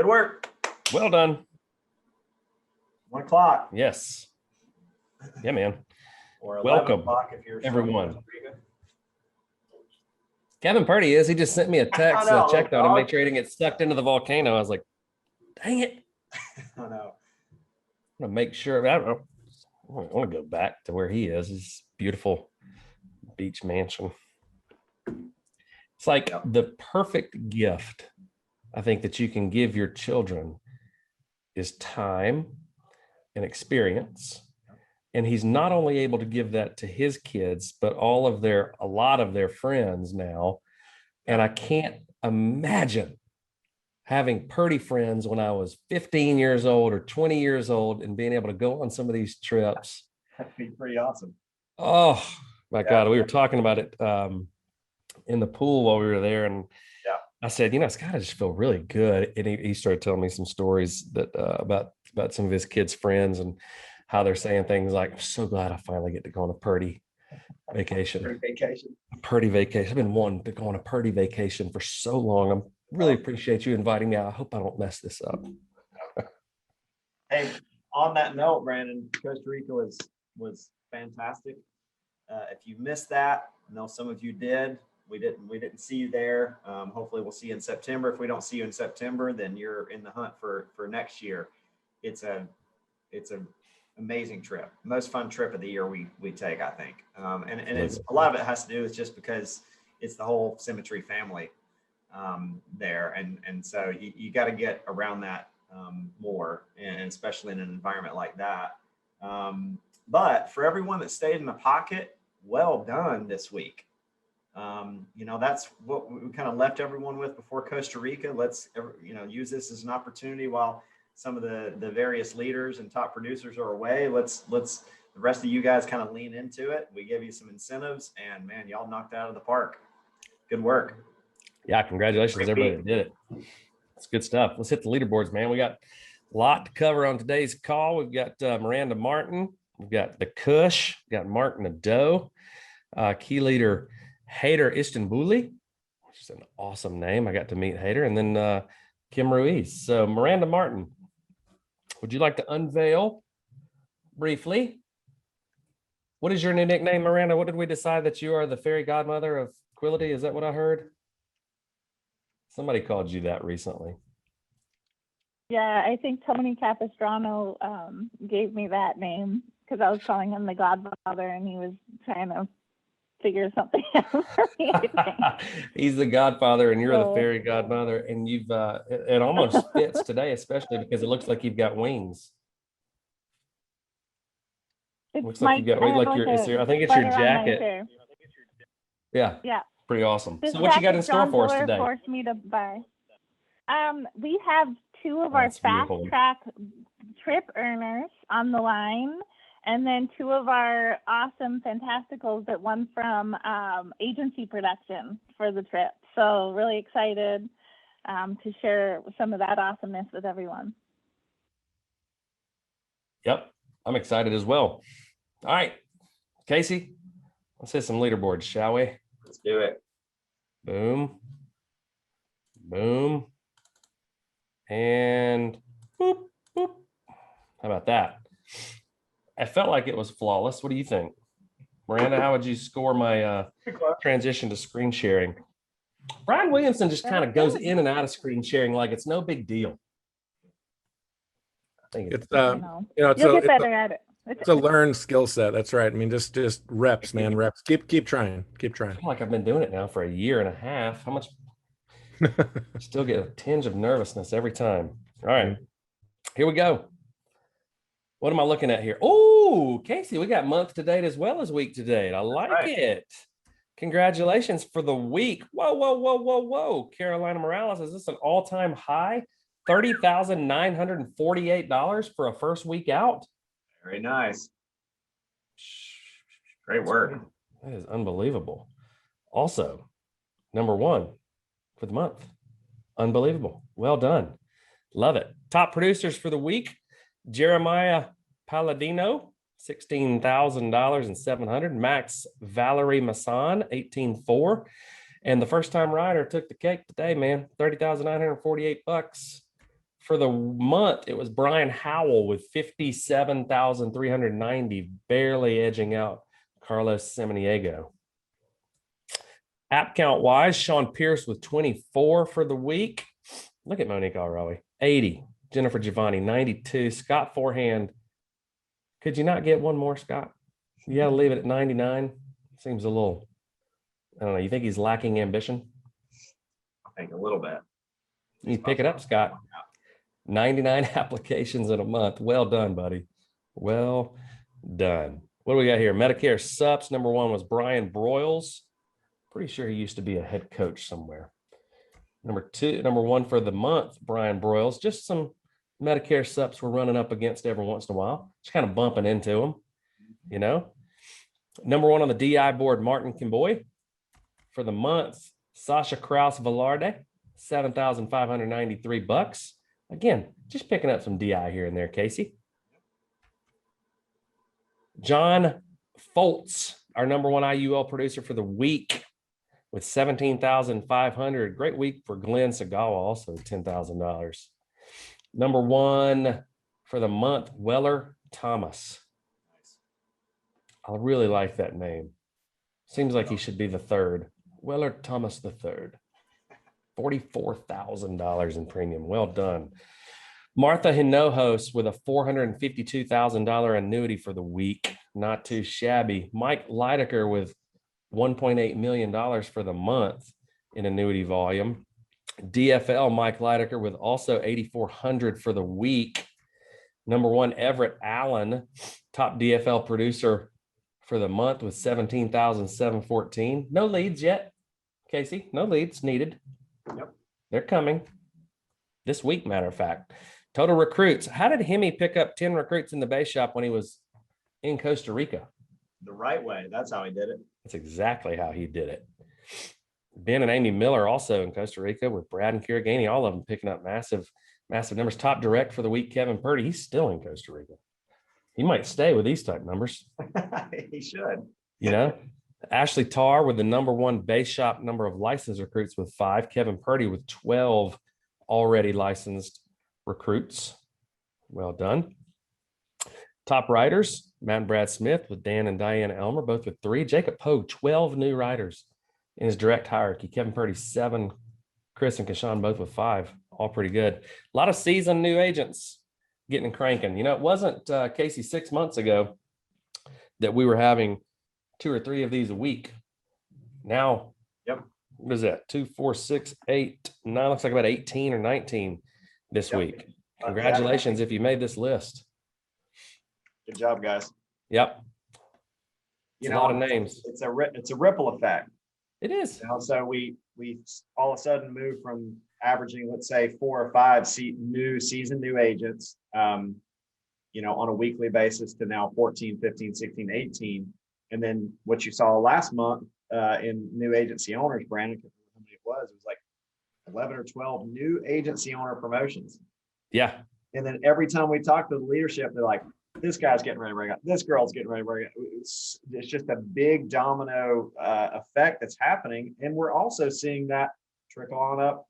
Good work. Well done. 1 o'clock. Yes. Yeah, man. Or 11 Welcome, o'clock if you're everyone. Kevin Purdy is. He just sent me a text. I checked on him, make sure he didn't get sucked into the volcano. I was like, dang it. I know. I'm going to make sure. I want to go back to where he is. His beautiful beach mansion. It's like the perfect gift, I think, that you can give your children is time and experience. And he's not only able to give that to his kids, but a lot of their friends now. And I can't imagine having Purdy friends when I was 15 years old or 20 years old and being able to go on some of these trips. That'd be pretty awesome. Oh my God. We were talking about it in the pool while we were there. And I said, it's got to just feel really good. And he started telling me some stories that about some of his kids' friends and how they're saying things like, I'm so glad I finally get to go on a Purdy vacation. Purdy vacation. I've been wanting to go on a Purdy vacation for so long. I really appreciate you inviting me. I hope I don't mess this up. Hey, on that note, Brandon, Costa Rica was fantastic. If you missed that, I know some of you did. We didn't see you there. Hopefully we'll see you in September. If we don't see you in September, then you're in the hunt for next year. It's a amazing trip, most fun trip of the year we take, I think. And it's a lot of it has to do with just because it's the whole Symmetry family there. And so you got to get around that more, and especially in an environment like that. But for everyone that stayed in the pocket, well done this week. That's what we kind of left everyone with before Costa Rica. Let's, use this as an opportunity while some of the various leaders and top producers are away. Let's the rest of you guys kind of lean into it. We gave you some incentives, and man, y'all knocked it out of the park. Good work. Yeah, congratulations to everybody that did it. It's good stuff. Let's hit the leaderboards, man. We got a lot to cover on today's call. We've got Miranda Martin. We've got the Kush. We've got Marc Nadeau, key leader Haider Istanbouli, which is an awesome name. I got to meet Haider, and then Kim Ruiz. So Miranda Martin, would you like to unveil briefly? What is your new nickname, Miranda? What did we decide that you are the fairy godmother of Quility? Is that what I heard? Somebody called you that recently. Yeah, I think Tony Capistrano gave me that name because I was calling him the godfather and he was trying to figure something out for me. He's the godfather and you're the fairy godmother, and you've it almost fits today, especially because it looks like you've got wings. Looks like you've got wings, like I think it's your jacket. Yeah, pretty awesome. This so what you got in store for us today? Forced me to buy. We have two of our fast track trip earners on the line, and then two of our awesome fantasticals that won from agency production for the trip. So really excited to share some of that awesomeness with everyone. Yep, I'm excited as well. All right, Casey, let's hit some leaderboards, shall we? Let's do it. Boom, boom, and boop, boop. How about that? I felt like it was flawless. What do you think? Miranda, how would you score my transition to screen sharing? Brian Williamson just kind of goes in and out of screen sharing like it's no big deal. I think it's you'll get better at it. It's a learned skill set. That's right. I mean, just reps, man, reps. Keep trying. Keep trying. I feel like I've been doing it now for a year and a half. How much? Still get a tinge of nervousness every time. All right, here we go. What am I looking at here? Oh, Casey, we got month to date as well as week to date. I like it. Congratulations for the week. Whoa, whoa, whoa, whoa, whoa. Carolina Morales, is this an all-time high? $30,948 for a first week out? Very nice. Great work. That is unbelievable. Also, number one for the month. Unbelievable. Well done. Love it. Top producers for the week. Jeremiah Palladino, $16,700. Max Valerie Masson, $18,400. And the first time rider took the cake today, man. $30,948. For the month, it was Brian Howell with 57,390, barely edging out Carlos Samaniego. App count wise, Sean Pierce with 24 for the week. Look at Monique Alrawi, 80. Jennifer Giovanni, 92. Scott Forehand. Could you not get one more, Scott? You got to leave it at 99. Seems a little, I don't know. You think he's lacking ambition? I think a little bit. You pick it up, Scott. 99 applications in a month. Well done, buddy. Well done. What do we got here? Medicare subs. Number one was Brian Broyles. Pretty sure he used to be a head coach somewhere. Number one for the month, Brian Broyles. Just some Medicare subs we're running up against every once in a while. Just kind of bumping into them, you know. Number one on the DI board, Martin Kimboy. For the month, Sasha Kraus Velarde, $7,593. Again, just picking up some DI here and there, Casey. John Foltz, our number one IUL producer for the week, with 17,500. Great week for Glenn Sagawa, also $10,000. Number one for the month, Weller Thomas. I really like that name. Seems like he should be the third. Weller Thomas the third. $44,000 in premium. Well done. Martha Hinojos with a $452,000 annuity for the week. Not too shabby. Mike Leidecker with $1.8 million for the month in annuity volume. DFL Mike Leidecker with also 8,400 for the week. Number one, Everett Allen, top DFL producer for the month with 17,714. No leads yet, Casey. No leads needed. Yep. They're coming this week, matter of fact. Total recruits. How did Hemi pick up 10 recruits in the base shop when he was in Costa Rica? The right way. That's how he did it. That's exactly how he did it. Ben and Amy Miller also in Costa Rica with Brad and Kirigani, all of them picking up massive numbers. Top direct for the week, Kevin Purdy. He's still in Costa Rica. He might stay with these type numbers. He should. You know, Ashley Tarr with the number one base shop number of licensed recruits with 5. Kevin Purdy with 12 already licensed recruits. Well done. Top writers, Matt and Brad Smith with Dan and Diana Elmer, both with 3. Jacob Pogue, 12 new writers in his direct hierarchy. Kevin Purdy, 7. Chris and Kashawn both with 5. All pretty good. A lot of seasoned new agents getting and cranking. You know, it wasn't, Casey, 6 months ago that we were having 2 or 3 of these a week. Now, yep. What is that? 2, 4, 6, 8, 9, looks like about 18 or 19 this week. Congratulations if you made this list. Good job, guys. Yep. It's a lot of names. It's a ripple effect. It is. You know, so we all of a sudden moved from averaging, let's say, 4 or 5 new agents, you know, on a weekly basis to now 14, 15, 16, 18. And then what you saw last month in new agency owners, Brandon, how many it was like 11 or 12 new agency owner promotions. Yeah. And then every time we talk to the leadership, they're like, this guy's getting ready to break out. This girl's getting ready to break out. It's just a big domino effect that's happening. And we're also seeing that trickle on up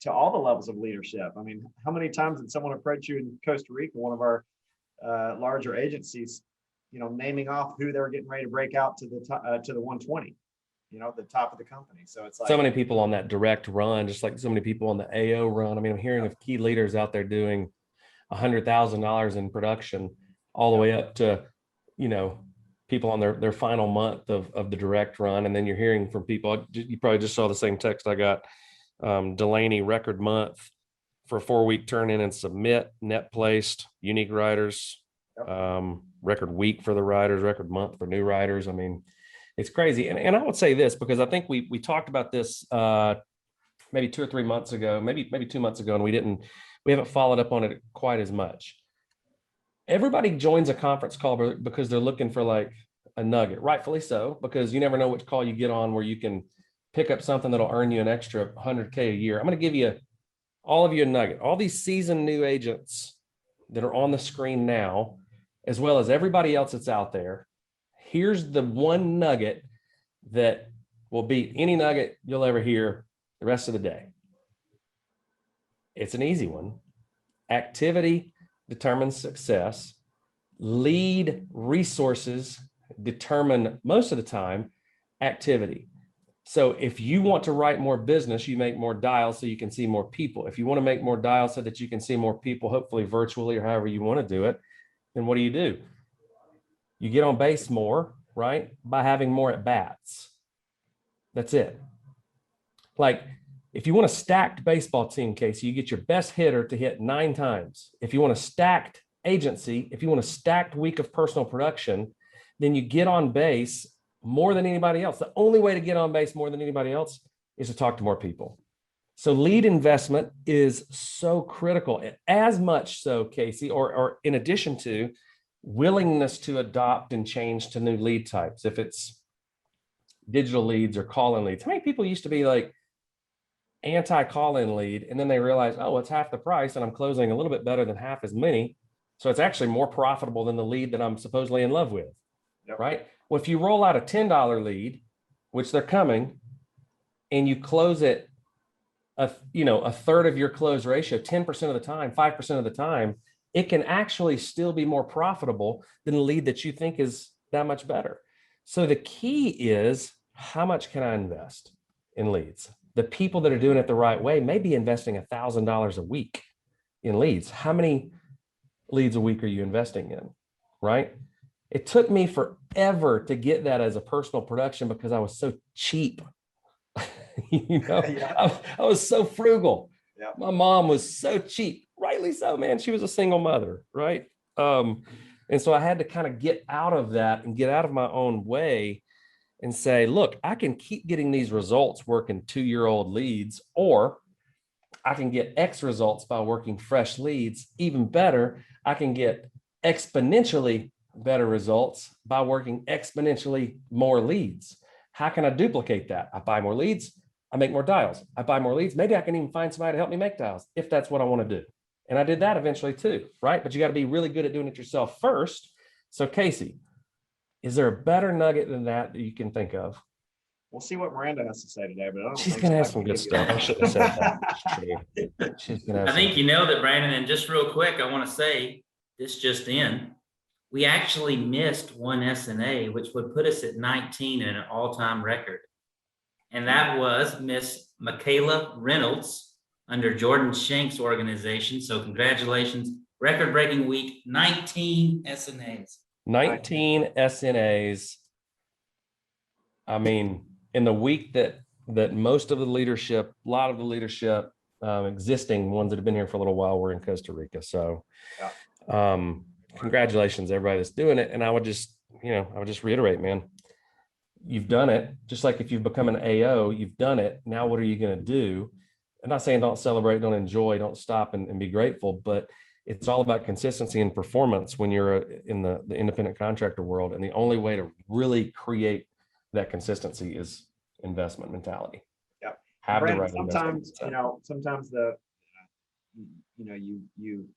to all the levels of leadership. I mean, how many times did someone approach you in Costa Rica, one of our larger agencies, you know, naming off who they were getting ready to break out to the 120, you know, the top of the company. So it's like so many people on that direct run, just like so many people on the AO run. I mean, I'm hearing of key leaders out there doing $100,000 in production all the way up to, you know, people on their final month of the direct run. And then you're hearing from people, you probably just saw the same text I got. Delaney, record month for a 4-week turn in and submit, net placed, unique writers, record week for the writers, record month for new writers. I mean, it's crazy. And I would say this, because I think we talked about this maybe 2 or 3 months ago, maybe 2 months ago, and we haven't followed up on it quite as much. Everybody joins a conference call because they're looking for like a nugget, rightfully so, because you never know which call you get on where you can pick up something that'll earn you an extra $100K a year. I'm going to give all of you a nugget. All these seasoned new agents that are on the screen now, as well as everybody else that's out there, here's the one nugget that will beat any nugget you'll ever hear the rest of the day. It's an easy one. activity determines success. Lead resources determine most of the time activity. So if you want to write more business, you make more dials so you can see more people. If you want to make more dials so that you can see more people, hopefully virtually or however you want to do it, then what do? You get on base more, right? By having more at bats. That's it. Like if you want a stacked baseball team, Casey, you get your best hitter to hit 9 times. If you want a stacked agency, if you want a stacked week of personal production, then you get on base more than anybody else. The only way to get on base more than anybody else is to talk to more people. So lead investment is so critical, as much so, Casey, or in addition to willingness to adopt and change to new lead types. If it's digital leads or call-in leads, how many people used to be like anti-call-in lead, and then they realize, oh, it's half the price and I'm closing a little bit better than half as many. So it's actually more profitable than the lead that I'm supposedly in love with. Yep. Right? Well, if you roll out a $10 lead, which they're coming, and you close it a third of your close ratio, 10% of the time, 5% of the time, it can actually still be more profitable than the lead that you think is that much better. So the key is, how much can I invest in leads? The people that are doing it the right way may be investing $1,000 a week in leads. How many leads a week are you investing in, right? It took me forever to get that as a personal production because I was so cheap. I was so frugal. Yeah. My mom was so cheap, rightly so, man. She was a single mother, right? And so I had to kind of get out of that and get out of my own way and say, look, I can keep getting these results working 2-year-old leads, or I can get X results by working fresh leads. Even better, I can get exponentially better results by working exponentially more leads. How can I duplicate that? I buy more leads, I make more dials. I buy more leads. Maybe I can even find somebody to help me make dials if that's what I want to do. And I did that eventually too, right? But you got to be really good at doing it yourself first. So Casey, is there a better nugget than that you can think of? We'll see what Miranda has to say today, but I don't She's going to have some good stuff. I shouldn't have said that. She's gonna have I think you nailed it, Brandon. And just real quick, I want to say this just in. We actually missed one SNA, which would put us at 19 in an all-time record. And that was Miss Michaela Reynolds under Jordan Shank's organization. So congratulations. Record-breaking week, 19 SNAs. 19 SNAs. I mean, in the week that most of the leadership, a lot of the leadership, existing ones that have been here for a little while, were in Costa Rica. So congratulations, everybody that's doing it. And I would just reiterate, man, you've done it. Just like if you've become an AO, you've done it. Now, what are you going to do? I'm not saying don't celebrate, don't enjoy, don't stop and be grateful, but it's all about consistency and performance when you're in the independent contractor world. And the only way to really create that consistency is investment mentality. Yeah. Have Brandon, the right sometimes, sometimes you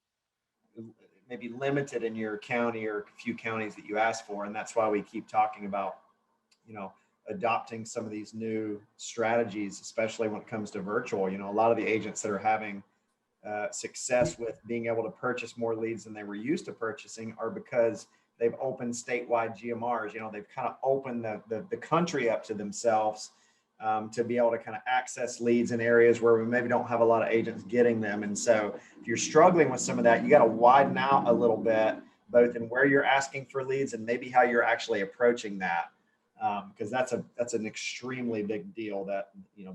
may be limited in your county or a few counties that you ask for. And that's why we keep talking about, adopting some of these new strategies, especially when it comes to virtual. A lot of the agents that are having success with being able to purchase more leads than they were used to purchasing are because they've opened statewide GMRs. They've kind of opened the country up to themselves to be able to kind of access leads in areas where we maybe don't have a lot of agents getting them. And so if you're struggling with some of that, you got to widen out a little bit, both in where you're asking for leads and maybe how you're actually approaching that. Because that's an extremely big deal, that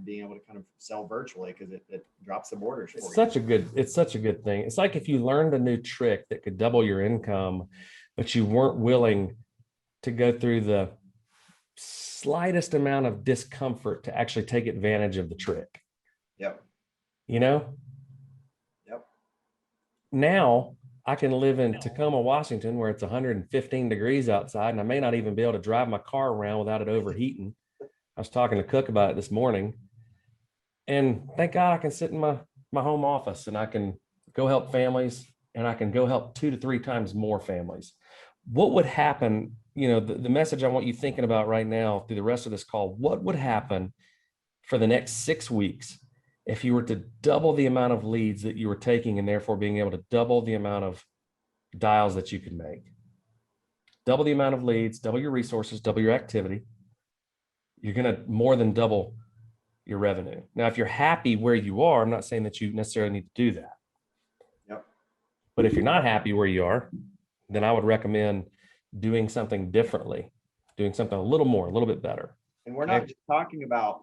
being able to kind of sell virtually, because it drops the borders for you. It's such a good thing. It's like if you learned a new trick that could double your income, but you weren't willing to go through the slightest amount of discomfort to actually take advantage of the trick. Yep. Yep. Now I can live in Tacoma, Washington, where it's 115 degrees outside, and I may not even be able to drive my car around without it overheating. I was talking to Cook about it this morning, and thank God I can sit in my home office and I can go help families, and I can go help 2 to 3 times more families. What would happen, the message I want you thinking about right now through the rest of this call, what would happen for the next 6 weeks if you were to double the amount of leads that you were taking and therefore being able to double the amount of dials that you could make, double the amount of leads, double your resources, double your activity, you're going to more than double your revenue. Now, if you're happy where you are, I'm not saying that you necessarily need to do that. Yep. But if you're not happy where you are, then I would recommend doing something differently, doing something a little more, a little bit better. And we're not just talking about,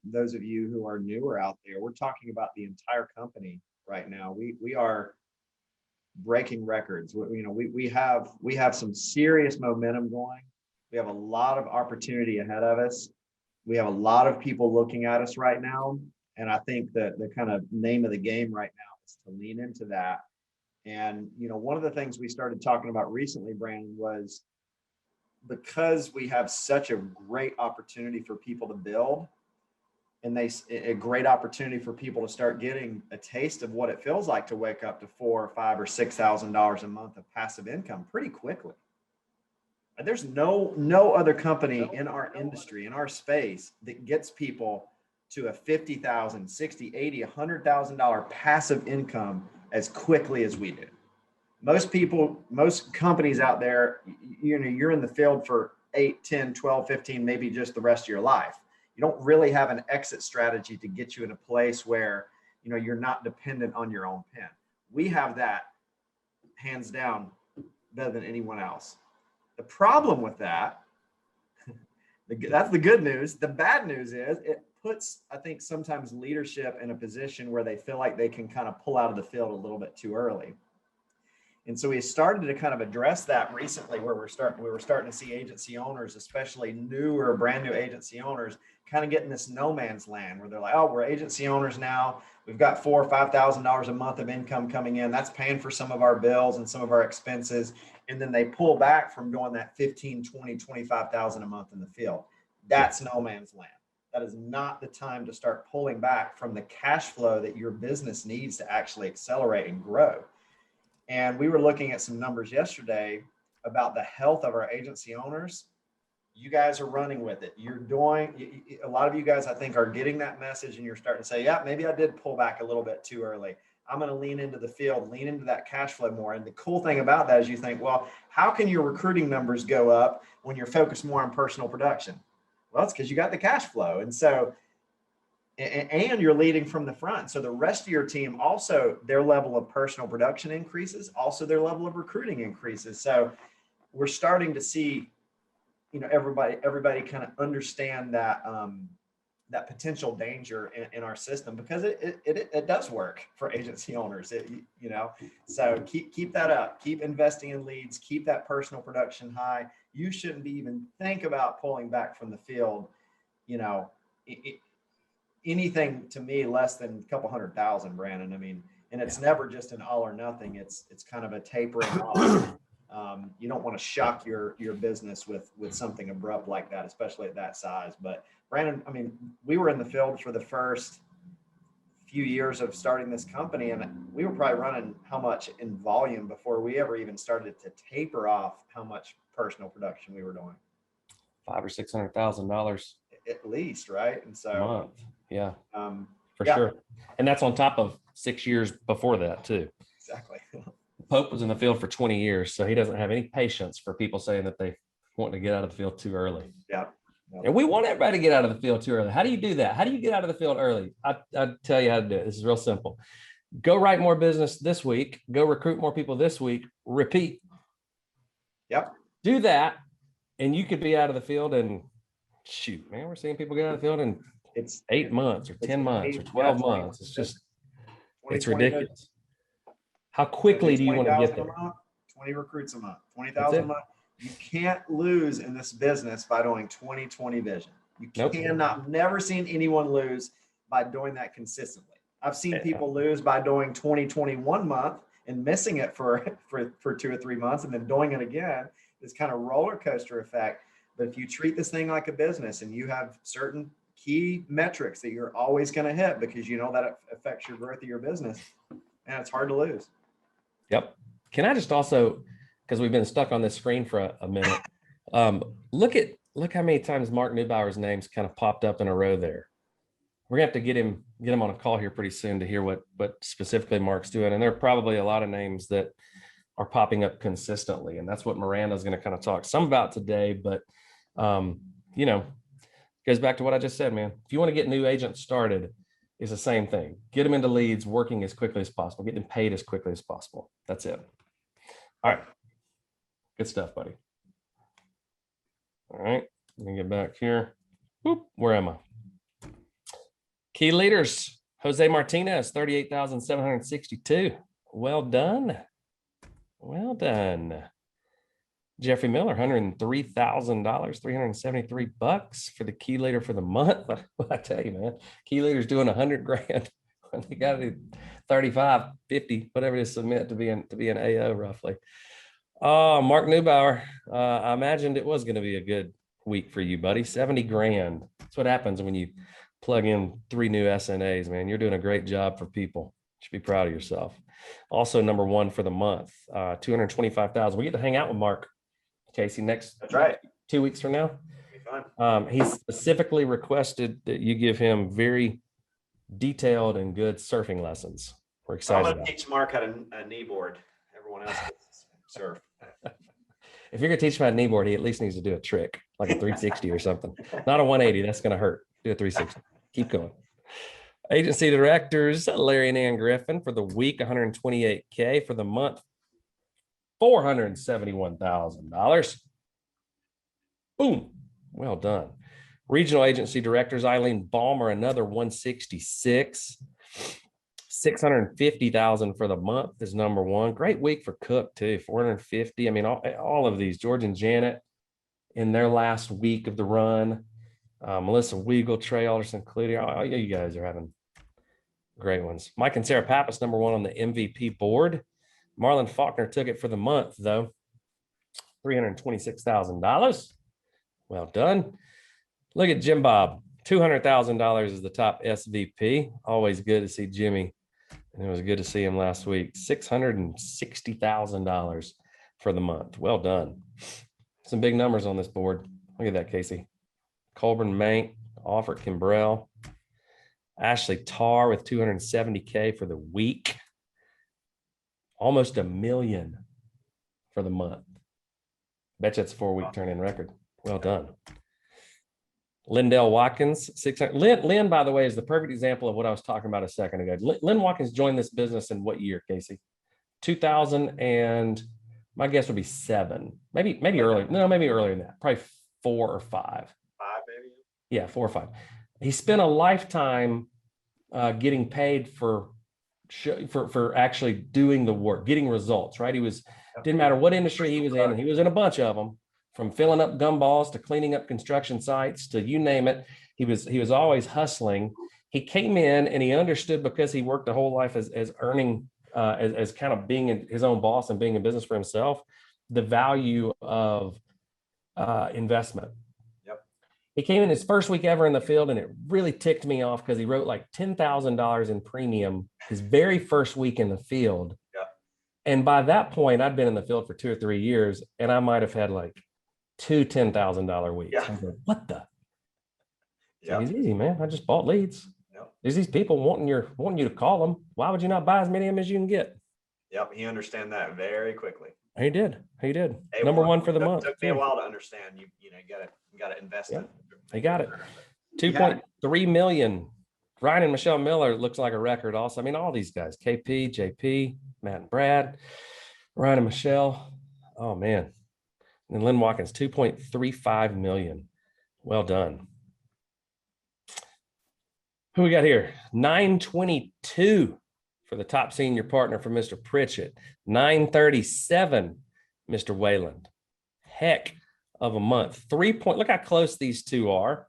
those of you who are newer out there. We're talking about the entire company right now. We are breaking records. We have some serious momentum going. We have a lot of opportunity ahead of us. We have a lot of people looking at us right now. And I think that the kind of name of the game right now is to lean into that. And, one of the things we started talking about recently, Brandon, was because we have such a great opportunity for people to build, and a great opportunity for people to start getting a taste of what it feels like to wake up to $4,000 or $5,000 or $6,000 a month of passive income pretty quickly. There's no other company in our industry, in our space, that gets people to a $50,000, $60,000, $80,000, $100,000 passive income as quickly as we do. Most companies out there, you're in the field for 8, 10, 12, 15, maybe just the rest of your life. You don't really have an exit strategy to get you in a place where, you're not dependent on your own pen. We have that hands down better than anyone else. The problem with that, that's the good news. The bad news is it puts, I think, sometimes leadership in a position where they feel like they can kind of pull out of the field a little bit too early. And so we started to kind of address that recently, where we were starting to see agency owners, especially newer, brand new agency owners, kind of get in this no man's land where they're like, oh, we're agency owners now. We've got $4,000 or $5,000 a month of income coming in. That's paying for some of our bills and some of our expenses. And then they pull back from doing that 15, 20, 25,000 a month in the field. That's no man's land. That is not the time to start pulling back from the cash flow that your business needs to actually accelerate and grow. And we were looking at some numbers yesterday about the health of our agency owners. You guys are running with it. A lot of you guys, I think, are getting that message, and you're starting to say, yeah, maybe I did pull back a little bit too early. I'm going to lean into the field, lean into that cash flow more. And the cool thing about that is you think, well, how can your recruiting numbers go up when you're focused more on personal production? Well, it's because you got the cash flow. And so, and you're leading from the front. So the rest of your team, also their level of personal production increases, also their level of recruiting increases. So we're starting to see, everybody kind of understand that, that potential danger in our system, because it does work for agency owners, so keep that up, keep investing in leads, keep that personal production high. You shouldn't be even think about pulling back from the field, anything to me less than a couple 100,000, Brandon. I mean, and it's never just an all or nothing. It's kind of a tapering off. You don't want to shock your business with something abrupt like that, especially at that size. But Brandon, I mean, we were in the field for the first few years of starting this company, and we were probably running how much in volume before we ever even started to taper off how much personal production we were doing. $500,000 or $600,000 at least, right? And so a month. Yeah, for yeah. sure. And that's on top of 6 years before that too. Exactly. Pope was in the field for 20 years, so he doesn't have any patience for people saying that they want to get out of the field too early. Yeah. And we want everybody to get out of the field too early. How do you do that? How do you get out of the field early? I'll tell you how to do it. This is real simple. Go write more business this week. Go recruit more people this week. Repeat. Yep. Do that, and you could be out of the field in, shoot, man, we're seeing people get out of the field in 8 months or 10 months or 12 months. It's just, it's ridiculous. How quickly do you want to get there? 20 recruits a month, 20,000 a month. You can't lose in this business by doing 20-20 vision. You cannot, never seen anyone lose by doing that consistently. I've seen people lose by doing 20-21 month and missing it for 2 or 3 months and then doing it again. This kind of roller coaster effect. But if you treat this thing like a business and you have certain key metrics that you're always going to hit because you know that it affects your growth of your business, man, it's hard to lose. Yep. Can I just also, because we've been stuck on this screen for a minute, look how many times Marc Newbauer's name's kind of popped up in a row there. we're gonna have to get him on a call here pretty soon to hear what specifically Marc's doing. And there are probably a lot of names that are popping up consistently, and that's what Miranda is going to kind of talk some about today. But you know, goes back to what I just said, man. If you want to get new agents started, it's the same thing. Get them into leads, working as quickly as possible, get them paid as quickly as possible. That's it. All right, good stuff, buddy. All right, let me get back here. Whoop, where am I? Key leaders, Jose Martinez, 38,762. Well done. Well done. Jeffrey Miller, $103,000, 373 bucks for the key leader for the month. What I tell you, man, key leader's doing 100 grand. They got to do 35, 50, whatever it is, submit to be an AO roughly. Oh, Marc Newbauer, I imagined it was going to be a good week for you, buddy. 70 grand. That's what happens when you plug in 3 new SNAs, man. You're doing a great job for people. You should be proud of yourself. Also, number 1 for the month, 225,000. We get to hang out with Marc, Casey, next. That's right. 2 weeks from now. Be fun. He specifically requested that you give him very detailed and good surfing lessons. We're excited. I'm going to teach Marc how to knee board. Everyone else gets to surf. If you're going to teach him how to knee board, he at least needs to do a trick, like a 360 or something. Not a 180. That's going to hurt. Do a 360. Keep going. Agency directors, Larry and Ann Griffin for the week, $128K. For the month, $471,000. Boom. Well done. Regional agency directors, Eileen Balmer, another 166. 650,000 for the month is number 1. Great week for Cook too, 450. I mean, all of these, George and Janet in their last week of the run. Melissa Weagle, Trey Alderson, Cludier, all you guys are having great ones. Mike and Sarah Pappas, number 1 on the MVP board. Marlon Faulkner took it for the month, though. $326,000. Well done. Look at Jim Bob. $200,000 is the top SVP. Always good to see Jimmy. And it was good to see him last week. $660,000 for the month. Well done. Some big numbers on this board. Look at that, Casey. Colburn Mank, Alfred Kimbrell, Ashley Tarr with $270K for the week. Almost $1 million for the month. Bet you it's a 4-week turn-in record. Well done. Lindell Watkins, 600. Lynn, by the way, is the perfect example of what I was talking about a second ago. Lynn Watkins joined this business in what year, Casey? 2000 and my guess would be 7. Maybe earlier. No, maybe earlier than that. Probably 4 or 5. 5, maybe? Yeah, 4 or 5. He spent a lifetime getting paid for actually doing the work, getting results, right? Didn't matter what industry he was in, and he was in a bunch of them, from filling up gumballs to cleaning up construction sites to you name it. He was always hustling. He came in and he understood, because he worked a whole life as earning, as kind of being his own boss and being in business for himself, the value of investment. Yep. He came in his first week ever in the field, and it really ticked me off because he wrote like $10,000 in premium his very first week in the field. Yep. And by that point, I'd been in the field for 2 or 3 years, and I might have had like 2 $10,000 weeks. Yeah. I was like, what the? Yeah. It's easy, man. I just bought leads. Yep. There's these people wanting you to call them. Why would you not buy as many of them as you can get? Yep. He understand that very quickly. He did. He did. Hey, Number 1 for the month. Took me a while to understand. You gotta invest in. He got it. 2.3 million. Ryan and Michelle Miller looks like a record also. I mean, all these guys, KP, JP, Matt and Brad, Ryan and Michelle. Oh man. And Lynn Watkins, 2.35 million. Well done. Who we got here? 922 for the top senior partner for Mr. Pritchett. 937, Mr. Wayland. Heck of a month. Look how close these two are.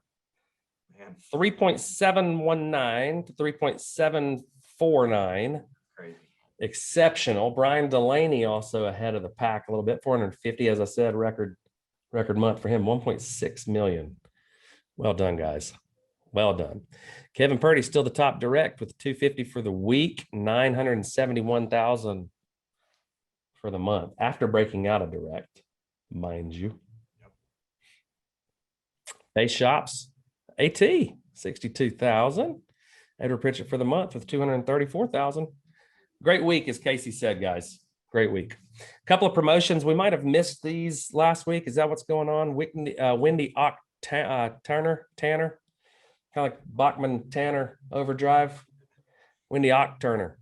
3.719 to 3.749. Crazy. Exceptional. Brian Delaney also ahead of the pack a little bit. 450, as I said, record month for him. 1.6 million. Well done, guys. Well done. Kevin Purdy still the top direct with 250 for the week. 971,000 for the month after breaking out of direct, mind you. Yep. Base shops, AT, 62,000. Edward Pritchett for the month with 234,000. Great week, as Casey said, guys. Great week. A couple of promotions. We might have missed these last week. Is that what's going on? Wendy Tanner, kind of like Bachman Tanner Overdrive. Wendy Tanner.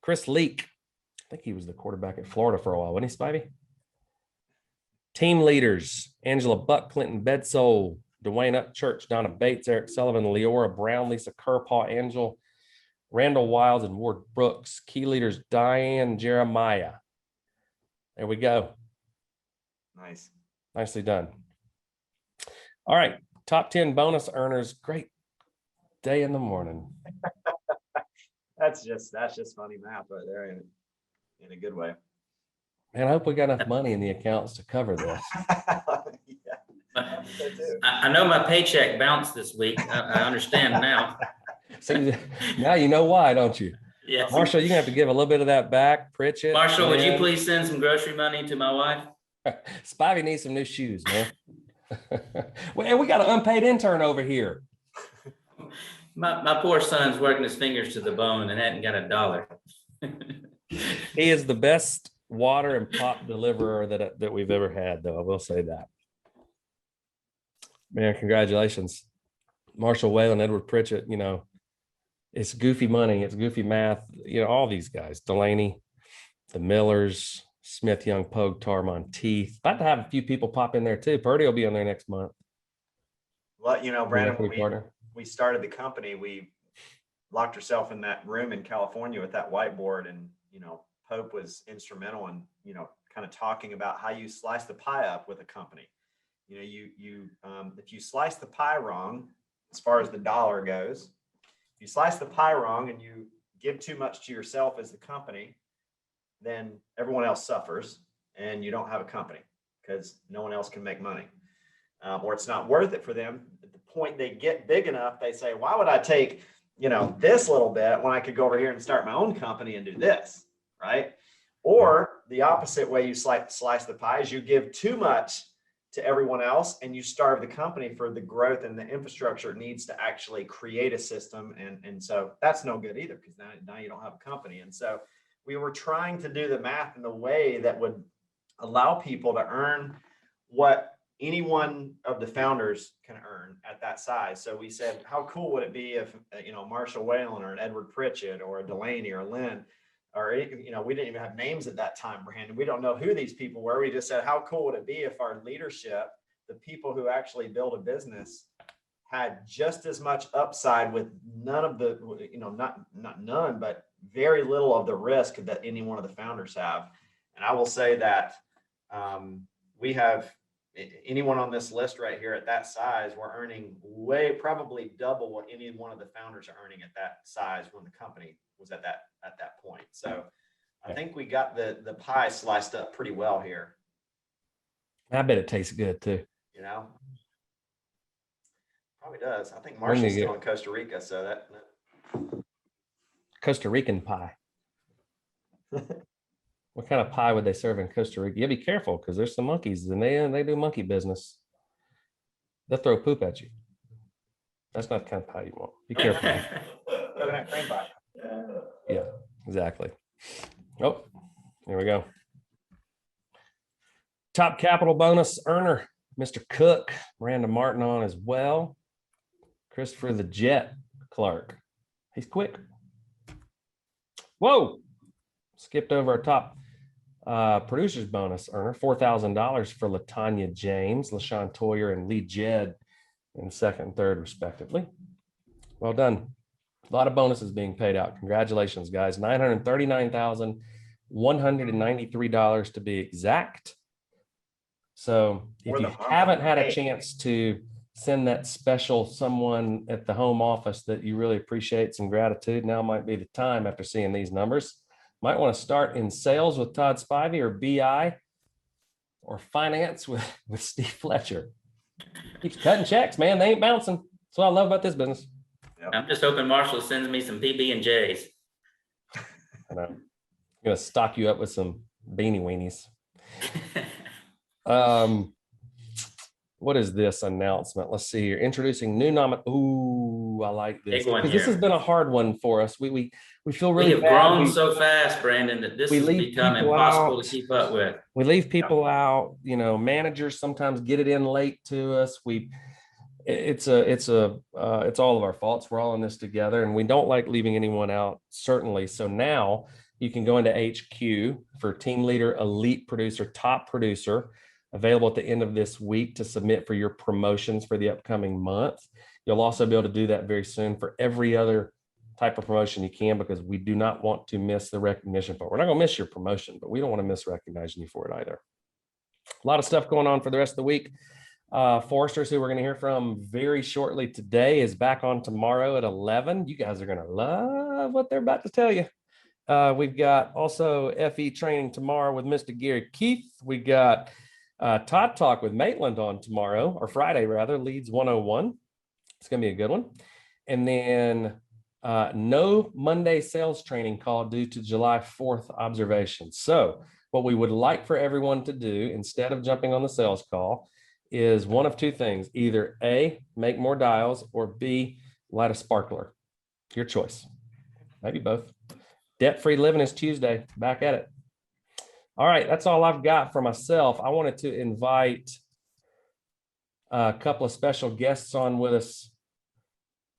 Chris Leak. I think he was the quarterback at Florida for a while, wasn't he, Spivey? Team leaders: Angela Buck, Clinton Bedsole, Dwayne Upchurch, Donna Bates, Eric Sullivan, Leora Brown, Lisa Kerpaw, Angel, Randall Wiles, and Ward Brooks. Key leaders: Diane Jeremiah. There we go. Nice. Nicely done. All right. Top 10 bonus earners. Great day in the morning. That's just funny math right there in a good way. Man, I hope we got enough money in the accounts to cover this. Yeah. I know my paycheck bounced this week. I understand now. So now you know why, don't you? Yes. Marshall, you're gonna have to give a little bit of that back. Pritchett. Marshall, would you please send some grocery money to my wife? Spivey needs some new shoes, man. Well, we got an unpaid intern over here. My poor son's working his fingers to the bone and hadn't got $1. He is the best water and pop deliverer that we've ever had, though. I will say that. Man, congratulations. Marshall Whalen, Edward Pritchett, you know, it's goofy money, it's goofy math, you know, all these guys, Delaney, the Millers, Smith, Young, Pogue, Tarmon, Teeth. About to have a few people pop in there too. Purdy will be on there next month. Well, you know, Brandon, when we started the company, we locked ourselves in that room in California with that whiteboard, and, you know, Pope was instrumental in, you know, kind of talking about how you slice the pie up with a company. You know, if you slice the pie wrong, as far as the dollar goes, if you slice the pie wrong and you give too much to yourself as the company, then everyone else suffers and you don't have a company because no one else can make money, or it's not worth it for them. At the point they get big enough, they say, why would I take, you know, this little bit when I could go over here and start my own company and do this, right? Or the opposite way you slice the pie is you give too much to everyone else and you starve the company for the growth and the infrastructure it needs to actually create a system. And so that's no good either, because now you don't have a company. And so we were trying to do the math in a way that would allow people to earn what any one of the founders can earn at that size. So we said, how cool would it be if, you know, Marshall Whalen or an Edward Pritchett or a Delaney or a Lynn, or, you know, we didn't even have names at that time, Brandon. We don't know who these people were. We just said, how cool would it be if our leadership, the people who actually build a business, had just as much upside with none of the, you know, not none, but very little of the risk that any one of the founders have. And I will say that we have anyone on this list right here at that size, we're earning probably double what any one of the founders are earning at that size when the company was at that point. So I think we got the pie sliced up pretty well here. I bet it tastes good too. You know, probably does. I think Marshall's still in Costa Rica, so that Costa Rican pie. What kind of pie would they serve in Costa Rica? You be careful, because there's some monkeys and they do monkey business. They'll throw poop at you. That's not the kind of pie you want. Be careful. Yeah, exactly. Oh, there we go. Top capital bonus earner, Mr. Cook, Miranda Martin on as well. Christopher the Jet Clark. He's quick. Whoa, skipped over our top producers bonus earner, $4,000 for LaTanya James, LaShawn Toyer, and Lee Jed in second and third, respectively. Well done. A lot of bonuses being paid out. Congratulations, guys. $939,193 to be exact. So if you haven't had a chance to send that special someone at the home office that you really appreciate some gratitude, now might be the time after seeing these numbers. Might want to start in sales with Todd Spivey, or BI, or finance with Steve Fletcher. Keeps cutting checks, man. They ain't bouncing. That's what I love about this business. Yep. I'm just hoping Marshall sends me some PB&Js. I'm gonna stock you up with some beanie weenies. what is this announcement? Let's see here. Introducing new Ooh, I like this. Big one Because this has here. been a hard one for us. We feel We really have bad. grown so fast, Brandon, that this we has leave become people impossible out. to keep up with. We leave people out. You know, managers sometimes get it in late to us. It's all of our faults. We're all in this together, and we don't like leaving anyone out, certainly. So now you can go into HQ for team leader, elite producer, top producer, available at the end of this week to submit for your promotions for the upcoming month. You'll also be able to do that very soon for every other type of promotion you can, because we do not want to miss the recognition. But we're not going to miss your promotion, but we don't want to miss recognizing you for it either. A lot of stuff going on for the rest of the week. Foresters, who we're going to hear from very shortly today, is back on tomorrow at 11. You guys are going to love what they're about to tell you. We've got also FE training tomorrow with Mr. Gary Keith. We got Todd Talk with Maitland on tomorrow, or Friday rather, Leads 101. It's going to be a good one. And then no Monday sales training call due to July 4th observation. So what we would like for everyone to do instead of jumping on the sales call is one of two things: either A, make more dials, or B, light a sparkler. Your choice. Maybe both. Debt-free living is Tuesday. Back at it. All right, that's all I've got for myself. I wanted to invite a couple of special guests on with us.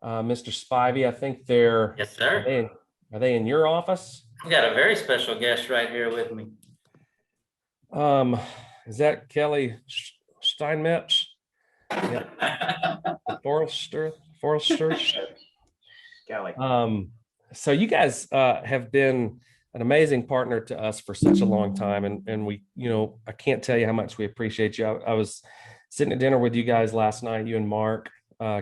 Mr. Spivey, I think they're— Yes, sir. Are they in your office? I've got a very special guest right here with me. Is that Kelly Steinmetz? The Foresters. Kelly. So you guys have been an amazing partner to us for such a long time, and we, I can't tell you how much we appreciate you. I was sitting at dinner with you guys last night, you and Marc,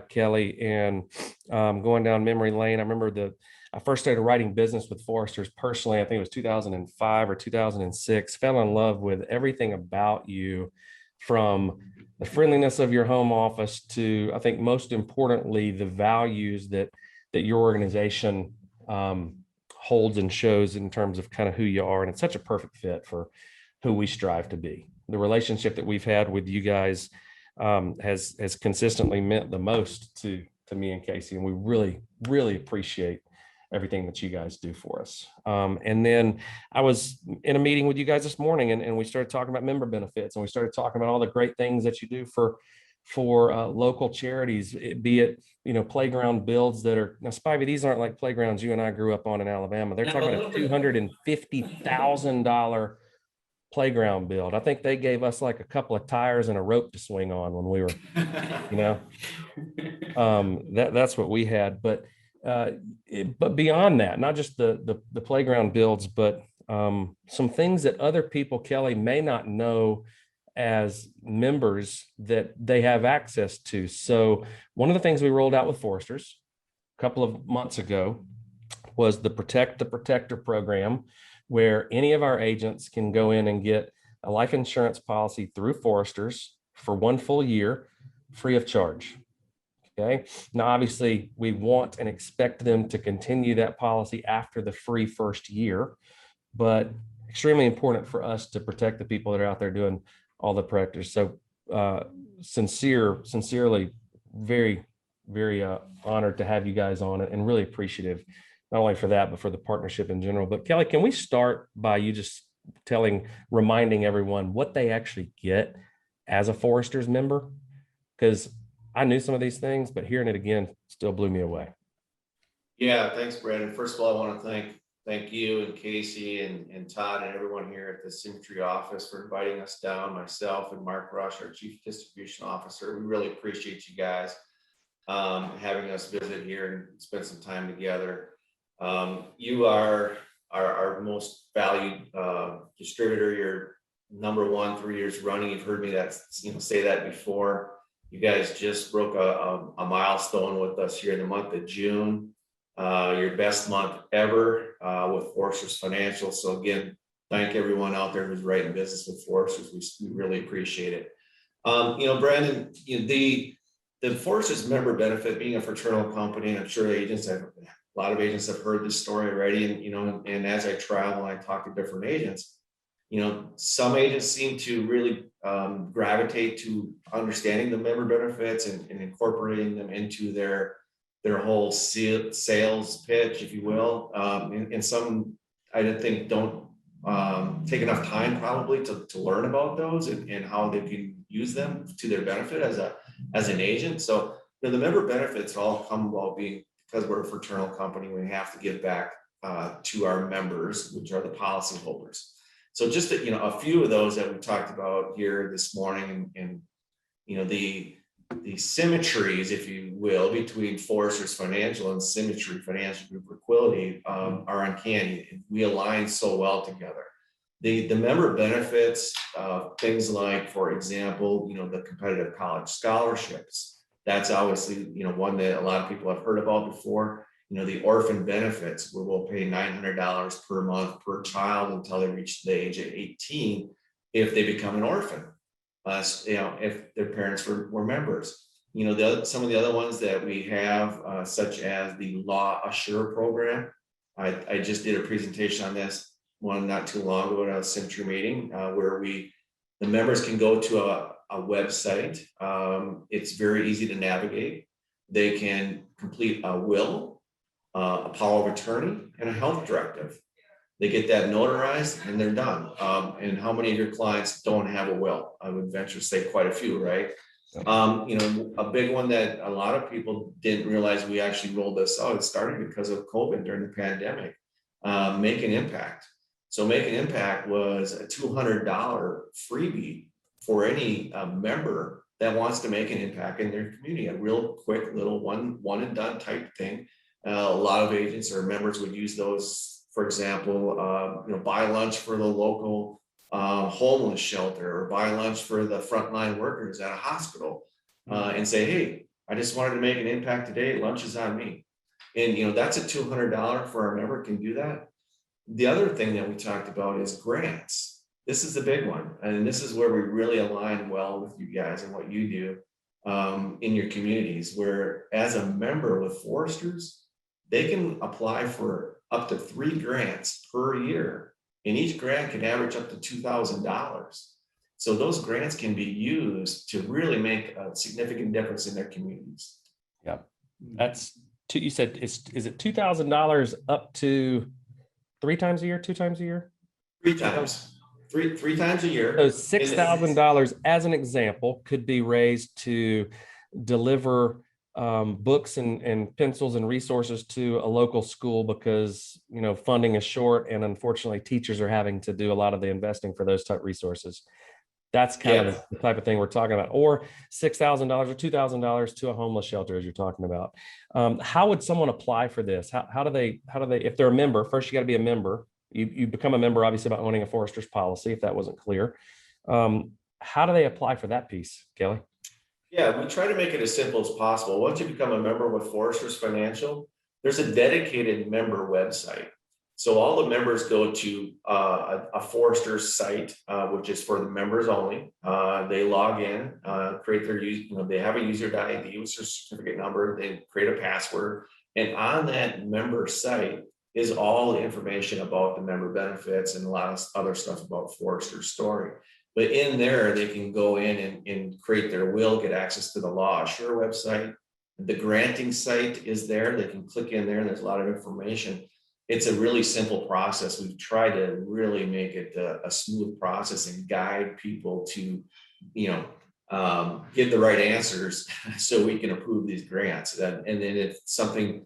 Kelly, and going down memory lane. I remember I first started writing business with Foresters personally. I think it was 2005 or 2006. Fell in love with everything about you, from the friendliness of your home office to, I think most importantly, the values that your organization holds and shows in terms of kind of who you are. And it's such a perfect fit for who we strive to be. The relationship that we've had with you guys has consistently meant the most to me and Casey. And we really, really appreciate everything that you guys do for us. And then I was in a meeting with you guys this morning, and we started talking about member benefits, and we started talking about all the great things that you do for local charities, be it, playground builds that are— now, Spivey, these aren't like playgrounds you and I grew up on in Alabama. They're talking about a $250,000 playground build. I think they gave us like a couple of tires and a rope to swing on when we were, that's what we had. But beyond that, not just the playground builds, but some things that other people, Kelly, may not know as members that they have access to. So one of the things we rolled out with Foresters a couple of months ago was the Protect the Protector program, where any of our agents can go in and get a life insurance policy through Foresters for 1 full year, free of charge. Okay. Now, obviously, we want and expect them to continue that policy after the free first year, but extremely important for us to protect the people that are out there doing all the practice. So sincerely, very, very honored to have you guys on it, and really appreciative, not only for that, but for the partnership in general. But Kelly, can we start by you just reminding everyone what they actually get as a Foresters member? Because I knew some of these things, but hearing it again still blew me away. Yeah, thanks, Brandon. First of all, I want to thank you and Casey and Todd and everyone here at the Symmetry office for inviting us down, myself and Marc Rush, our Chief Distribution Officer. We really appreciate you guys having us visit here and spend some time together. You are our most valued distributor. You're number one 3 years running. You've heard me say that before. You guys just broke a milestone with us here in the month of June. Your best month ever with Foresters Financial. So again, thank everyone out there who's writing business with Foresters. We really appreciate it. Brandon, the Foresters member benefit, being a fraternal company, and I'm sure a lot of agents have heard this story already. And as I travel and I talk to different agents, Some agents seem to really gravitate to understanding the member benefits and incorporating them into their whole sales pitch, if you will. And some, I think, don't take enough time probably to learn about those and how they can use them to their benefit as an agent. So the member benefits all come about being, because we're a fraternal company, we have to give back to our members, which are the policy holders. So just a few of those that we talked about here this morning, and the symmetries, if you will, between Foresters Financial and Symmetry Financial Group or Quilty are uncanny. We align so well together. The member benefits, things like, for example, the competitive college scholarships. That's obviously one that a lot of people have heard about before. The orphan benefits, where we'll pay $900 per month per child until they reach the age of 18 if they become an orphan. If their parents were members. Some of the other ones that we have, such as the Law Assure program. I just did a presentation on this one not too long ago at a Symmetry meeting, where the members can go to a website. It's very easy to navigate. They can complete a will, a power of attorney, and a health directive. They get that notarized and they're done. And how many of your clients don't have a will? I would venture to say quite a few, right? A big one that a lot of people didn't realize we actually rolled this out. It started because of COVID during the pandemic. Make an Impact. So Make an Impact was a $200 freebie for any member that wants to make an impact in their community. A real quick little one and done type thing. A lot of agents or members would use those, for example, buy lunch for the local homeless shelter, or buy lunch for the frontline workers at a hospital, and say, hey, I just wanted to make an impact today. Lunch is on me. And, that's a $200 for our member can do that. The other thing that we talked about is grants. This is the big one. And this is where we really align well with you guys and what you do in your communities, where as a member with Foresters, they can apply for up to 3 grants per year, and each grant can average up to $2,000. So those grants can be used to really make a significant difference in their communities. Yeah, that's you said is it $2,000 up to 3 times a year, 2 times a year? 3 times, three times a year. So $6,000 as an example could be raised to deliver books and pencils and resources to a local school, because funding is short, and unfortunately teachers are having to do a lot of the investing for those type resources. That's kind of the type of thing we're talking about. Or $6,000 or $2,000 to a homeless shelter, as you're talking about. How would someone apply for this? How do they, if they're a member? First, you got to be a member. You become a member, obviously, by owning a Forester's policy, if that wasn't clear. How do they apply for that piece, Kelly? Yeah, we try to make it as simple as possible. Once you become a member with Foresters Financial, there's a dedicated member website. So all the members go to a Foresters site, which is for the members only. They log in, create their they have a user ID, which is their certificate number. They create a password, and on that member site is all the information about the member benefits and a lot of other stuff about Forester's story. But in there, they can go in and create their will, get access to the Law Assure website. The granting site is there. They can click in there, and there's a lot of information. It's a really simple process. We've tried to really make it a smooth process and guide people to, get the right answers so we can approve these grants. And then if something,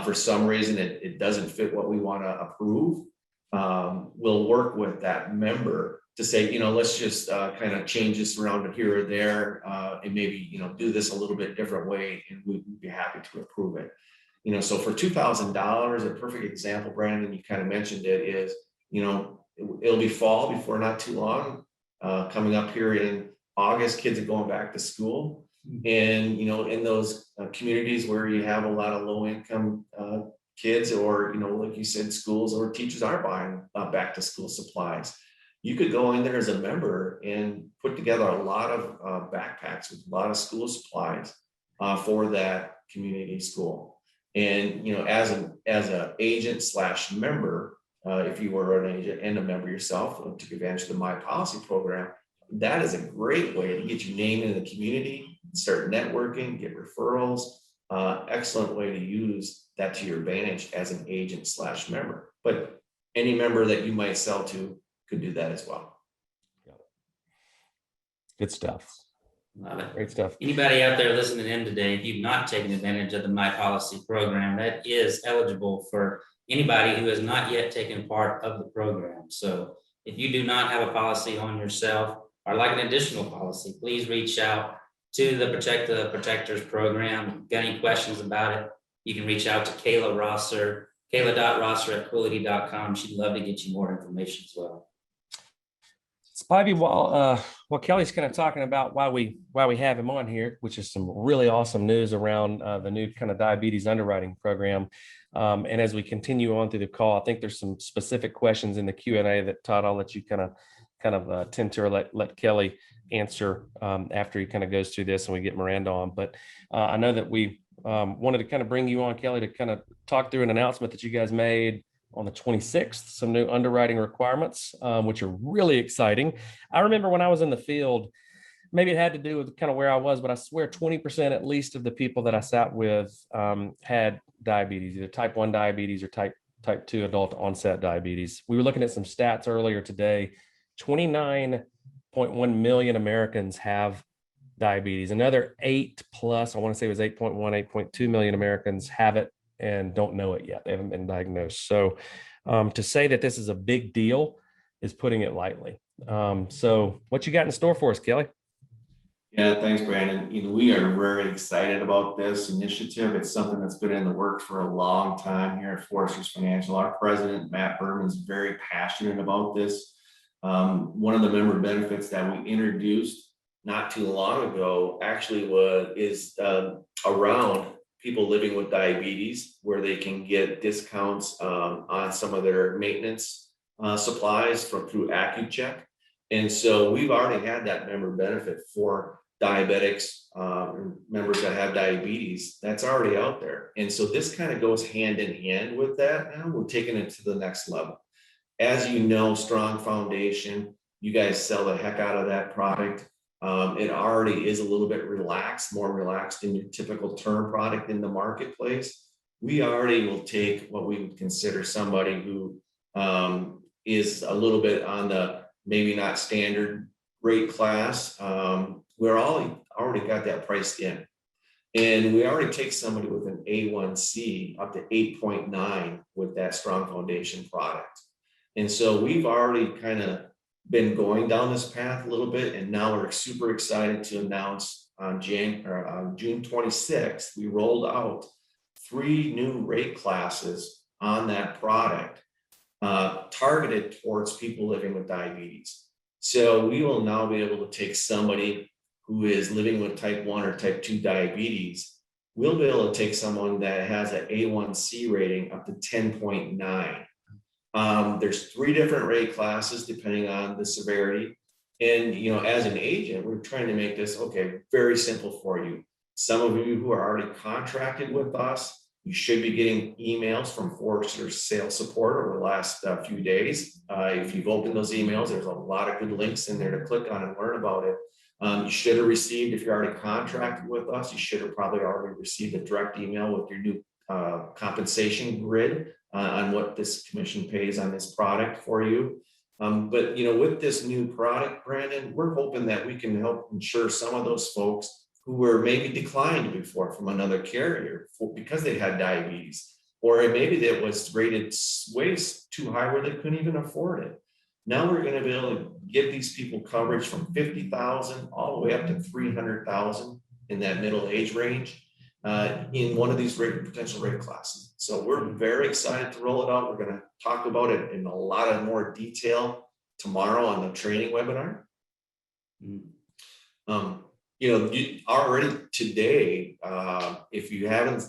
for some reason, it doesn't fit what we want to approve, we'll work with that member to say, let's just kind of change this around here or there, and maybe, do this a little bit different way, and we'd be happy to approve it. So for $2,000, a perfect example, Brandon, you kind of mentioned it, is, it'll be fall before not too long, coming up here in August, kids are going back to school. And, in those communities where you have a lot of low income kids, or, like you said, schools or teachers are buying back to school supplies, you could go in there as a member and put together a lot of backpacks with a lot of school supplies for that community school. And, as an agent / member, if you were an agent and a member yourself, took advantage of the My Policy program, that is a great way to get your name in the community, start networking, get referrals. Excellent way to use that to your advantage as an agent / member. But any member that you might sell to could do that as well. Good stuff. Love it. Great stuff. Anybody out there listening in today, if you've not taken advantage of the My Policy program, that is eligible for anybody who has not yet taken part of the program. So if you do not have a policy on yourself or like an additional policy, please reach out to the Protect the Protectors program. If you've got any questions about it, you can reach out to Kayla Rosser, kayla.rosser@quility.com. She'd love to get you more information as well. Spivey, while Kelly's kind of talking about why we have him on here, which is some really awesome news around the new kind of diabetes underwriting program. And as we continue on through the call, I think there's some specific questions in the Q&A that, Todd, I'll let you kind of tend to let Kelly answer after he kind of goes through this and we get Miranda on. But I know that we wanted to kind of bring you on, Kelly, to kind of talk through an announcement that you guys made on the 26th, some new underwriting requirements, which are really exciting. I remember when I was in the field, maybe it had to do with kind of where I was, but I swear 20% at least of the people that I sat with had diabetes, either type 1 diabetes or type 2 adult onset diabetes. We were looking at some stats earlier today. 29.1 million Americans have diabetes. Another 8 plus, I want to say it was 8.1, 8.2 million Americans have it and don't know it yet. They haven't been diagnosed. So to say that this is a big deal is putting it lightly. So what you got in store for us, Kelly? Yeah, thanks, Brandon. We are very excited about this initiative. It's something that's been in the works for a long time here at Foresters Financial. Our president, Matt Berman, is very passionate about this. One of the member benefits that we introduced not too long ago actually is around people living with diabetes, where they can get discounts on some of their maintenance supplies through AccuCheck. And so we've already had that member benefit for diabetics, members that have diabetes. That's already out there. And so this kind of goes hand in hand with that. Now we're taking it to the next level. As you know, Strong Foundation, you guys sell the heck out of that product. It already is a little bit relaxed, more relaxed than your typical term product in the marketplace. We already will take what we would consider somebody who is a little bit on the maybe not standard rate class. We're already got that priced in. And we already take somebody with an A1C up to 8.9 with that Strong Foundation product. And so we've already kind of been going down this path a little bit, and now we're super excited to announce on June 26th, we rolled out 3 new rate classes on that product targeted towards people living with diabetes. So we will now be able to take somebody who is living with type 1 or type 2 diabetes. We'll be able to take someone that has an A1C rating up to 10.9. There's 3 different rate classes depending on the severity. And, as an agent, we're trying to make this, very simple for you. Some of you who are already contracted with us, you should be getting emails from Foresters sales support over the last few days. If you've opened those emails, there's a lot of good links in there to click on and learn about it. You should have received, if you're already contracted with us, you should have probably already received a direct email with your new compensation grid on what this commission pays on this product for you. But with this new product, Brandon, we're hoping that we can help insure some of those folks who were maybe declined before from another carrier because they had diabetes, or maybe that was rated way too high where they couldn't even afford it. Now we're going to be able to give these people coverage from 50,000 all the way up to 300,000 in that middle age range in one of these potential rate classes. So we're very excited to roll it out. We're going to talk about it in a lot of more detail tomorrow on the training webinar. Already today, if you haven't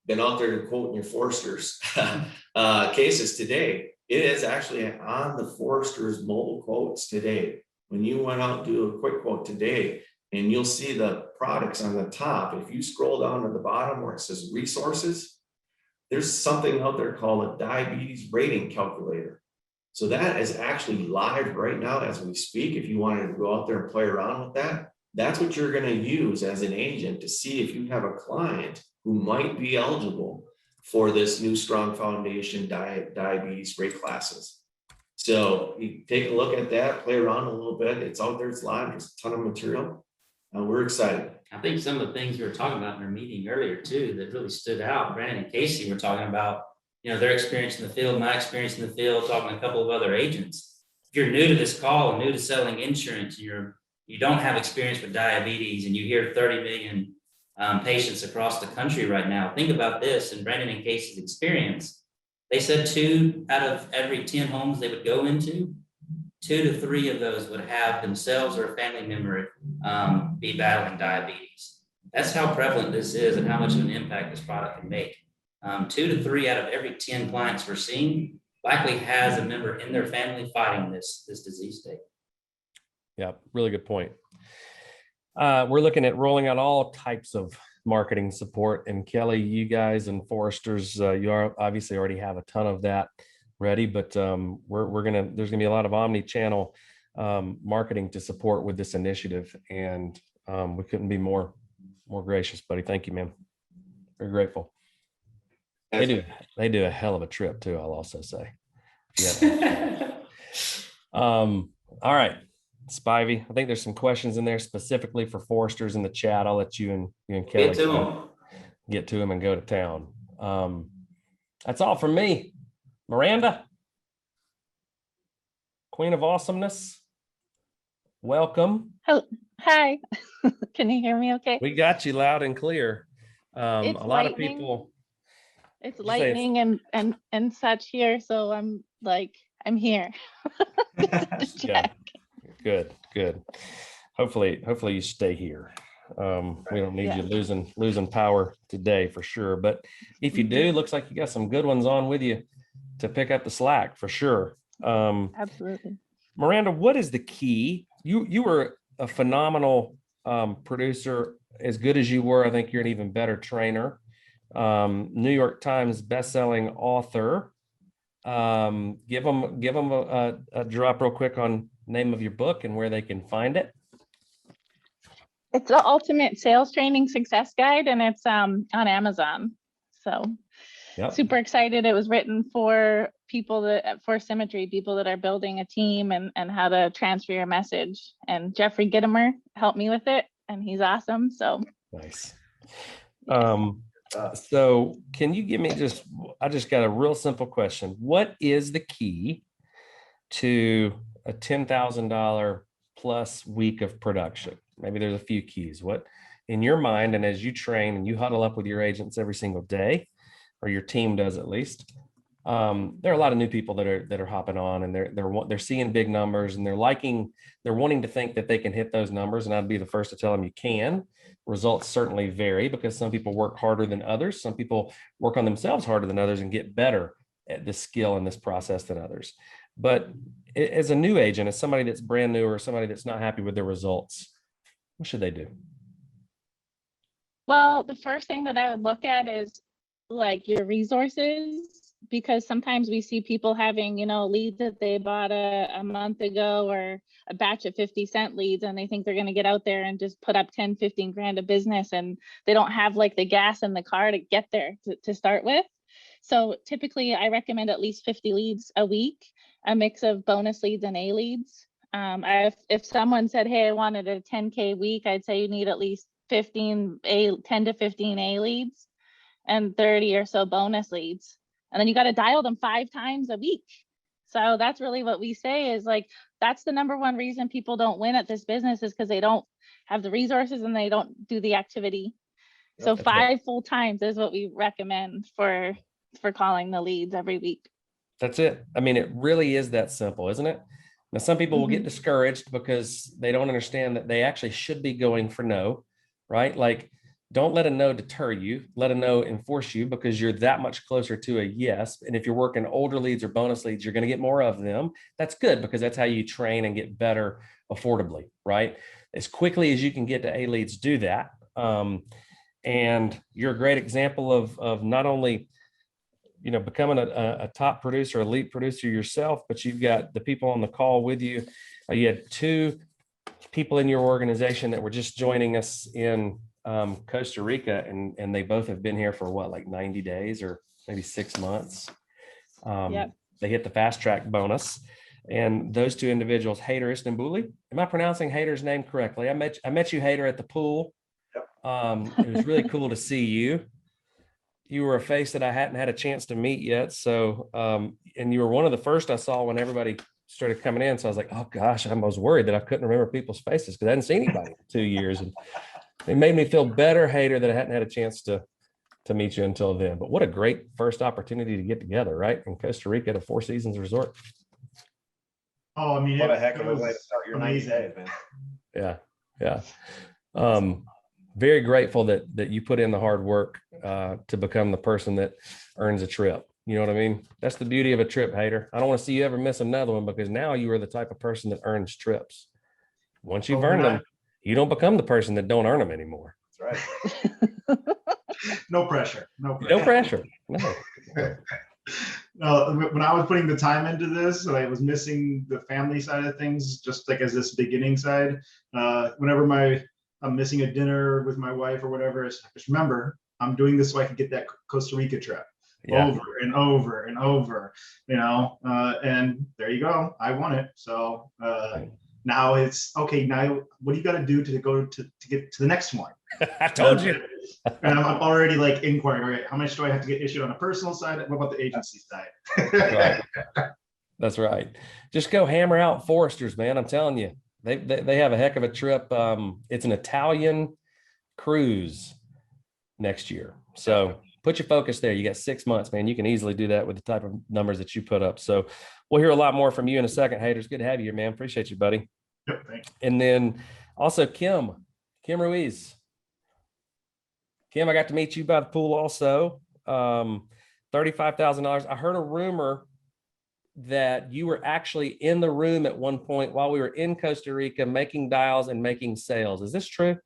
been out there and quoting your Foresters cases today, it is actually on the Foresters mobile quotes today. When you went out and do a quick quote today, and you'll see the products on the top. If you scroll down to the bottom where it says resources, there's something out there called a diabetes rating calculator. So that is actually live right now as we speak. If you wanted to go out there and play around with that, that's what you're going to use as an agent to see if you have a client who might be eligible for this new Strong Foundation diabetes rate classes. So you take a look at that, play around a little bit. It's out there, it's live, there's a ton of material. We're excited. I think some of the things we were talking about in our meeting earlier too, that really stood out, Brandon and Casey were talking about, their experience in the field, my experience in the field, talking to a couple of other agents. If you're new to this call and new to selling insurance, you don't have experience with diabetes, and you hear 30 million patients across the country right now. Think about this, in Brandon and Casey's experience, they said 2 out of every 10 homes they would go into, 2 to 3 of those would have themselves or a family member be battling diabetes. That's how prevalent this is and how much of an impact this product can make. 2 to 3 out of every 10 clients we're seeing likely has a member in their family fighting this disease state. Yeah, really good point. We're looking at rolling out all types of marketing support. And Kelly, you guys and Foresters, you obviously already have a ton of that ready, but there's gonna be a lot of omni-channel marketing to support with this initiative. And we couldn't be more gracious, buddy. Thank you, man. Very grateful. They do a hell of a trip too, I'll also say. Yeah. All right. Spivey, I think there's some questions in there specifically for Foresters in the chat. I'll let you and Kelly get to them and go to town. That's all from me. Miranda, Queen of Awesomeness, welcome. Oh, hi. Can you hear me okay? We got you loud and clear. A lot of people. It's lightning and such here, so I'm here. Yeah. Good. Hopefully you stay here. We don't need you losing power today for sure. But if you do, looks like you got some good ones on with you to pick up the slack for sure. Absolutely. Miranda, what is the key? You were a phenomenal producer. As good as you were, I think you're an even better trainer. New York Times bestselling author. Give them a drop real quick on name of your book and where they can find it. It's the Ultimate Sales Training Success Guide, and it's on Amazon. So super excited. It was written for for Symmetry, people that are building a team and how to transfer your message. And Jeffrey Gittimer helped me with it, and he's awesome. So nice. So can you give me I just got a real simple question. What is the key to a $10,000 plus week of production? Maybe there's a few keys. What in your mind, and as you train and you huddle up with your agents every single day, or your team does at least, there are a lot of new people that are hopping on, and they're seeing big numbers, and they're wanting to think that they can hit those numbers. And I'd be the first to tell them you can. Results certainly vary because some people work harder than others. Some people work on themselves harder than others and get better at this skill and this process than others. But as a new agent, as somebody that's brand new or somebody that's not happy with their results, what should they do? Well, the first thing that I would look at is your resources, because sometimes we see people having, leads that they bought a month ago, or a batch of 50-cent leads, and they think they're going to get out there and just put up 10, 15 grand of business, and they don't have the gas in the car to get there to start with. So typically I recommend at least 50 leads a week, a mix of bonus leads and A leads. If someone said, hey, I wanted a 10K week, I'd say you need at least 10 to 15 A leads and 30 or so bonus leads. And then you got to dial them 5 times a week. So that's really what we say is that's the number one reason people don't win at this business, is because they don't have the resources and they don't do the activity. So 5 full times is what we recommend for calling the leads every week. That's it. I mean, it really is that simple, isn't it? Now, some people will get discouraged because they don't understand that they actually should be going for no, right? Don't let a no deter you. Let a no enforce you, because you're that much closer to a yes. And if you're working older leads or bonus leads, you're going to get more of them. That's good, because that's how you train and get better affordably, right? As quickly as you can get to A leads, do that. And you're a great example of not only becoming a top producer, elite producer yourself, but you've got the people on the call with you. You had 2 people in your organization that were just joining us in Costa Rica, and they both have been here for what, like 90 days or maybe 6 months. Yep. They hit the fast track bonus. And those 2 individuals, Haider Istanbouli. Am I pronouncing Haider's name correctly? I met you, Haider, at the pool. Yep. It was really cool to see you. You were a face that I hadn't had a chance to meet yet. So, and you were one of the first I saw when everybody started coming in. So I was like, oh gosh, I was worried that I couldn't remember people's faces because I hadn't seen anybody in 2 years. And it made me feel better, Haider, that I hadn't had a chance to meet you until then. But what a great first opportunity to get together, right? In Costa Rica at a Four Seasons resort. Oh, I mean, what a heck of a way to start your 90 days, man. Yeah. Very grateful that you put in the hard work to become the person that earns a trip. You know what I mean? That's the beauty of a trip, Haider. I don't want to see you ever miss another one, because now you are the type of person that earns trips. Once you've earned them, you don't become the person that don't earn them anymore. That's right. No pressure. No. No, when I was putting the time into this, I was missing the family side of things, just like as this beginning side. Whenever I'm missing a dinner with my wife or whatever, it's just remember, I'm doing this so I can get that Costa Rica trip over and over and over, and there you go. I won it. So now it's okay. Now what do you got to do to go to get to the next one? I told you. And I'm already like inquiring, all right, how much do I have to get issued on a personal side? What about the agency side? Right. That's right. Just go hammer out Foresters, man. I'm telling you, they have a heck of a trip. It's an Italian cruise next year. So put your focus there. You got 6 months, man. You can easily do that with the type of numbers that you put up. So we'll hear a lot more from you in a second, Haider. It's good to have you here, man. Appreciate you, buddy. Yep, thanks. And then also Kim Ruiz. Kim, I got to meet you by the pool also. $35,000. I heard a rumor that you were actually in the room at one point while we were in Costa Rica making dials and making sales. Is this true?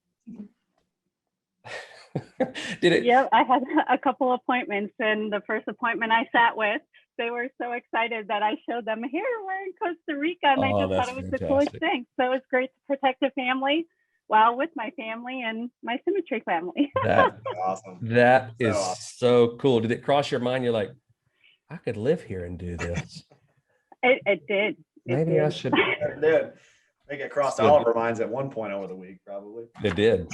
Did it? Yep, I had a couple appointments, and the first appointment I sat with, they were so excited that I showed them, here, we're in Costa Rica, and I just thought it was the coolest thing. So it's great to protect the family while with my family and my Symmetry family. That's awesome. That is so cool. Did it cross your mind? You're like, I could live here and do this. It did. Maybe I should. It did. I think it crossed all of our minds at one point over the week, probably. It did.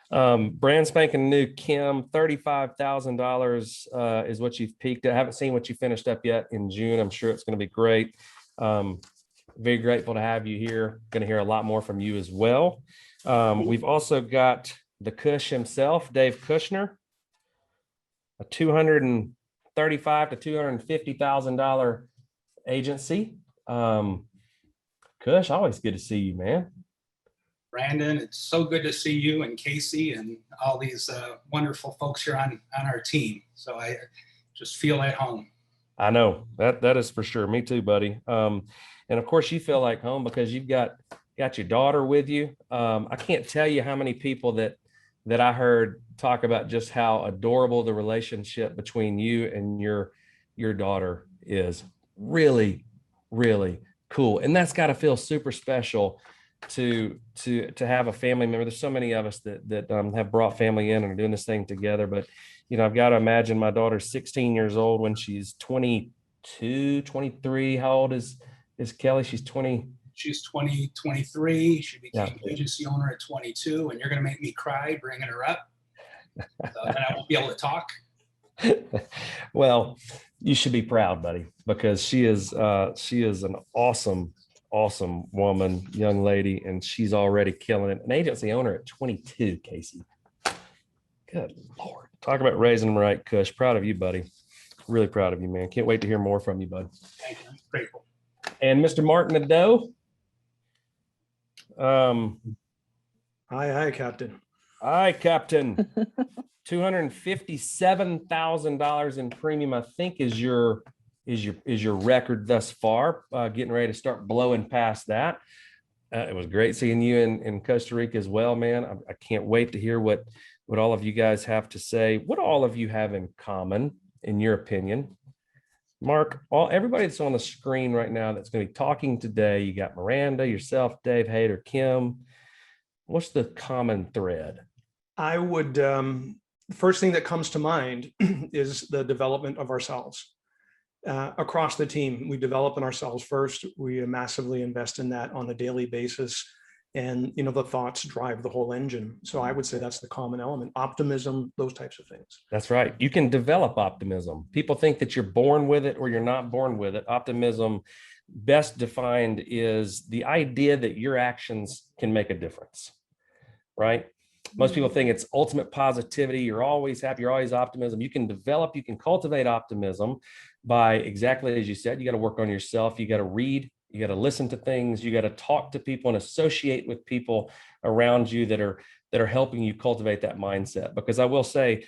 Brand spanking new Kim, $35,000 is what you've peaked at. I haven't seen what you finished up yet in June. I'm sure it's going to be great. Very grateful to have you here. Going to hear a lot more from you as well. We've also got the Kush himself, Dave Kushner, a $235,000 to $250,000 agency. Kush, always good to see you, man. Brandon, it's so good to see you and Casey and all these wonderful folks here on our team. So I just feel at home. I know that is for sure. Me too, buddy. And of course you feel like home because you've got your daughter with you. I can't tell you how many people that I heard talk about just how adorable the relationship between you and your daughter is. Really, really cool. And that's got to feel super special to have a family member. There's so many of us that have brought family in and are doing this thing together. But, I've got to imagine my daughter's 16 years old when she's 22, 23. How old is Kelly? She's 20. She's 23. She became agency owner at 22, and you're going to make me cry bringing her up. And I won't be able to talk. Well, you should be proud, buddy, because she is an awesome woman, young lady, and she's already killing it. An agency owner at 22, Casey. Good Lord. Talk about raising them right, Kush. Proud of you, buddy. Really proud of you, man. Can't wait to hear more from you, bud. Thank you. I'm grateful. And Mr. Marc Nadeau. Hi, Captain. Hi, Captain. $257,000 in premium, I think, is your record thus far. Getting ready to start blowing past that. It was great seeing you in Costa Rica as well, man. I can't wait to hear what all of you guys have to say. What all of you have in common in your opinion? Marc, everybody that's on the screen right now that's going to be talking today, you got Miranda, yourself, Dave, Haider, Kim. What's the common thread? I would, the first thing that comes to mind is the development of ourselves. Across the team, we develop in ourselves first. We massively invest in that on a daily basis. And, the thoughts drive the whole engine. So I would say that's the common element, optimism, those types of things. That's right. You can develop optimism. People think that you're born with it or you're not born with it. Optimism, best defined, is the idea that your actions can make a difference, right? Most people think it's ultimate positivity. You're always happy. You're always optimism. You can cultivate optimism by, exactly as you said, you got to work on yourself. You got to read. You got to listen to things. You got to talk to people and associate with people around you that are helping you cultivate that mindset. Because I will say,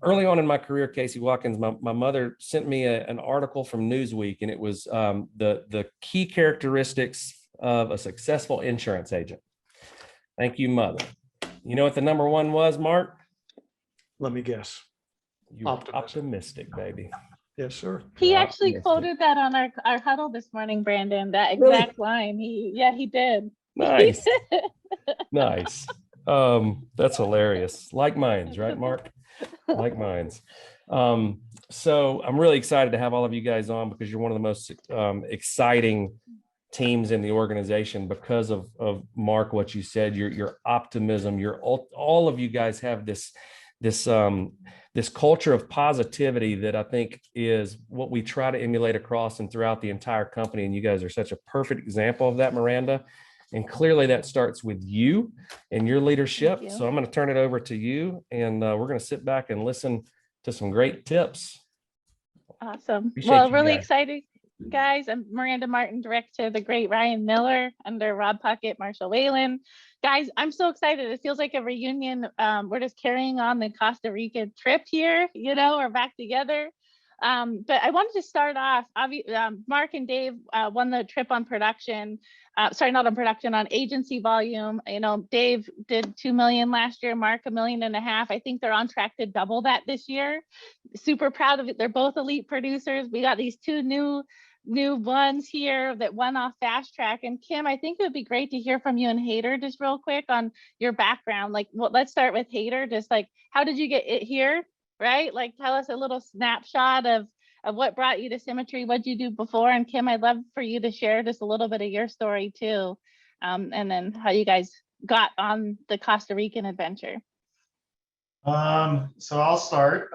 early on in my career, Casey Watkins, my mother sent me an article from Newsweek, and it was the key characteristics of a successful insurance agent. Thank you, Mother. You know what the number one was, Marc? Let me guess. You're optimistic, baby. Yes, sir. He actually quoted that on our huddle this morning, Brandon, that exact line. He did. Nice. Nice. That's hilarious. Like minds, right, Marc? Like minds. So I'm really excited to have all of you guys on, because you're one of the most exciting teams in the organization because of Marc, what you said, your optimism, all of you guys have this culture of positivity that I think is what we try to emulate across and throughout the entire company. And you guys are such a perfect example of that, Miranda. And clearly that starts with you and your leadership. So I'm going to turn it over to you, and we're going to sit back and listen to some great tips. Awesome. Well, really excited, guys. I'm Miranda Martin, direct to the great Ryan Miller under Rob Puckett, Marshall Whalen. Guys, I'm so excited. It feels like a reunion. We're just carrying on the Costa Rica trip here. We're back together. But I wanted to start off, Marc and Dave won the trip on production. Not on production, on agency volume. Dave did 2 million last year, Marc $1.5 million. I think they're on track to double that this year. Super proud of it. They're both elite producers. We got these two new ones here that went off fast track. And Kim, I think it would be great to hear from you and Haider just real quick on your background. Let's start with Haider. Just how did you get it here? Right? Tell us a little snapshot of what brought you to Symmetry, what you do before. And Kim, I'd love for you to share just a little bit of your story too. And then how you guys got on the Costa Rican adventure. So I'll start.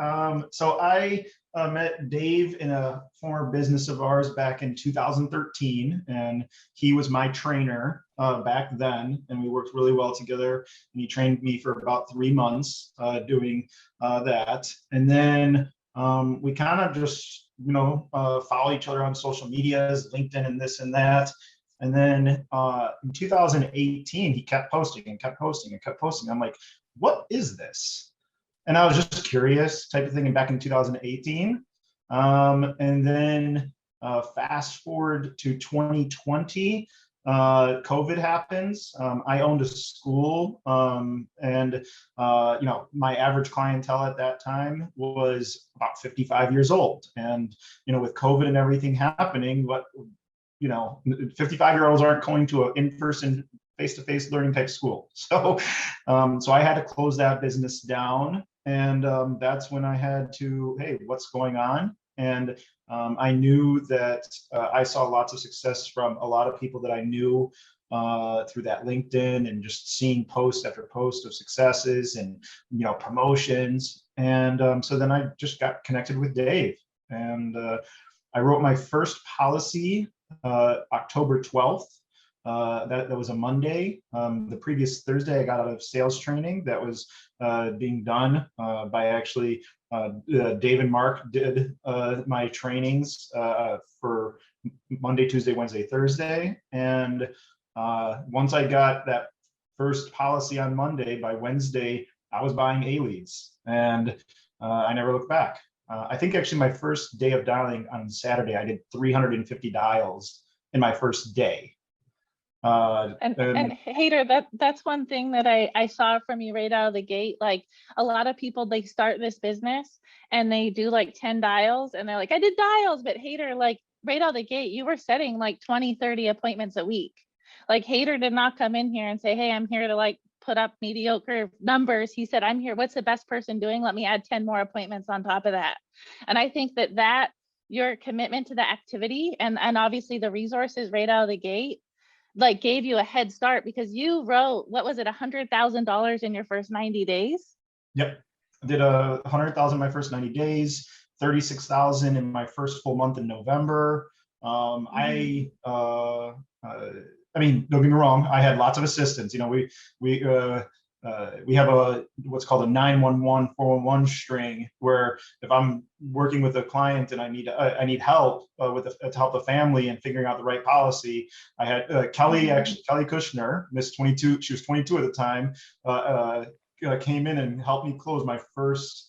So I met Dave in a former business of ours back in 2013, and he was my trainer back then, and we worked really well together. And he trained me for about 3 months doing that, and then we kind of just follow each other on social medias, LinkedIn, and this and that. And then in 2018, he kept posting and kept posting and kept posting. I'm like, what is this? And I was just curious type of thing back in 2018. And then fast forward to 2020, COVID happens. I owned a school, and my average clientele at that time was about 55 years old. And, with COVID and everything happening, 55-year-olds aren't going to an in-person face-to-face learning type school. So I had to close that business down. And that's when I had to, hey, what's going on? And I knew that I saw lots of success from a lot of people that I knew through that LinkedIn, and just seeing post after post of successes and, promotions. And so then I just got connected with Dave, and I wrote my first policy October 12th. That was a Monday. The previous Thursday, I got out of sales training that was being done by actually Dave and Marc did my trainings for Monday, Tuesday, Wednesday, Thursday. And once I got that first policy on Monday, by Wednesday, I was buying A-leads, and I never looked back. I think actually my first day of dialing on Saturday, I did 350 dials in my first day. And Haider, that's one thing that I saw from you right out of the gate. Like a lot of people, they start this business and they do like 10 dials and they're like, I did dials, but Haider, like right out of the gate, you were setting like 20, 30 appointments a week. Like Haider did not come in here and say, hey, I'm here to like put up mediocre numbers. He said, I'm here. What's the best person doing? Let me add 10 more appointments on top of that. And I think that your commitment to the activity and obviously the resources right out of the gate, like gave you a head start because you wrote, what was it, $100,000 in your first 90 days? Yep. I did 100,000 my first 90 days, 36,000 in my first full month in November. I mean, don't get me wrong, I had lots of assistants. You know, we have what's called a 911 411 string, where if I'm working with a client and I need help to help the family and figuring out the right policy, I had Kelly Kushner, Miss 22, she was 22 at the time, came in and helped me close my first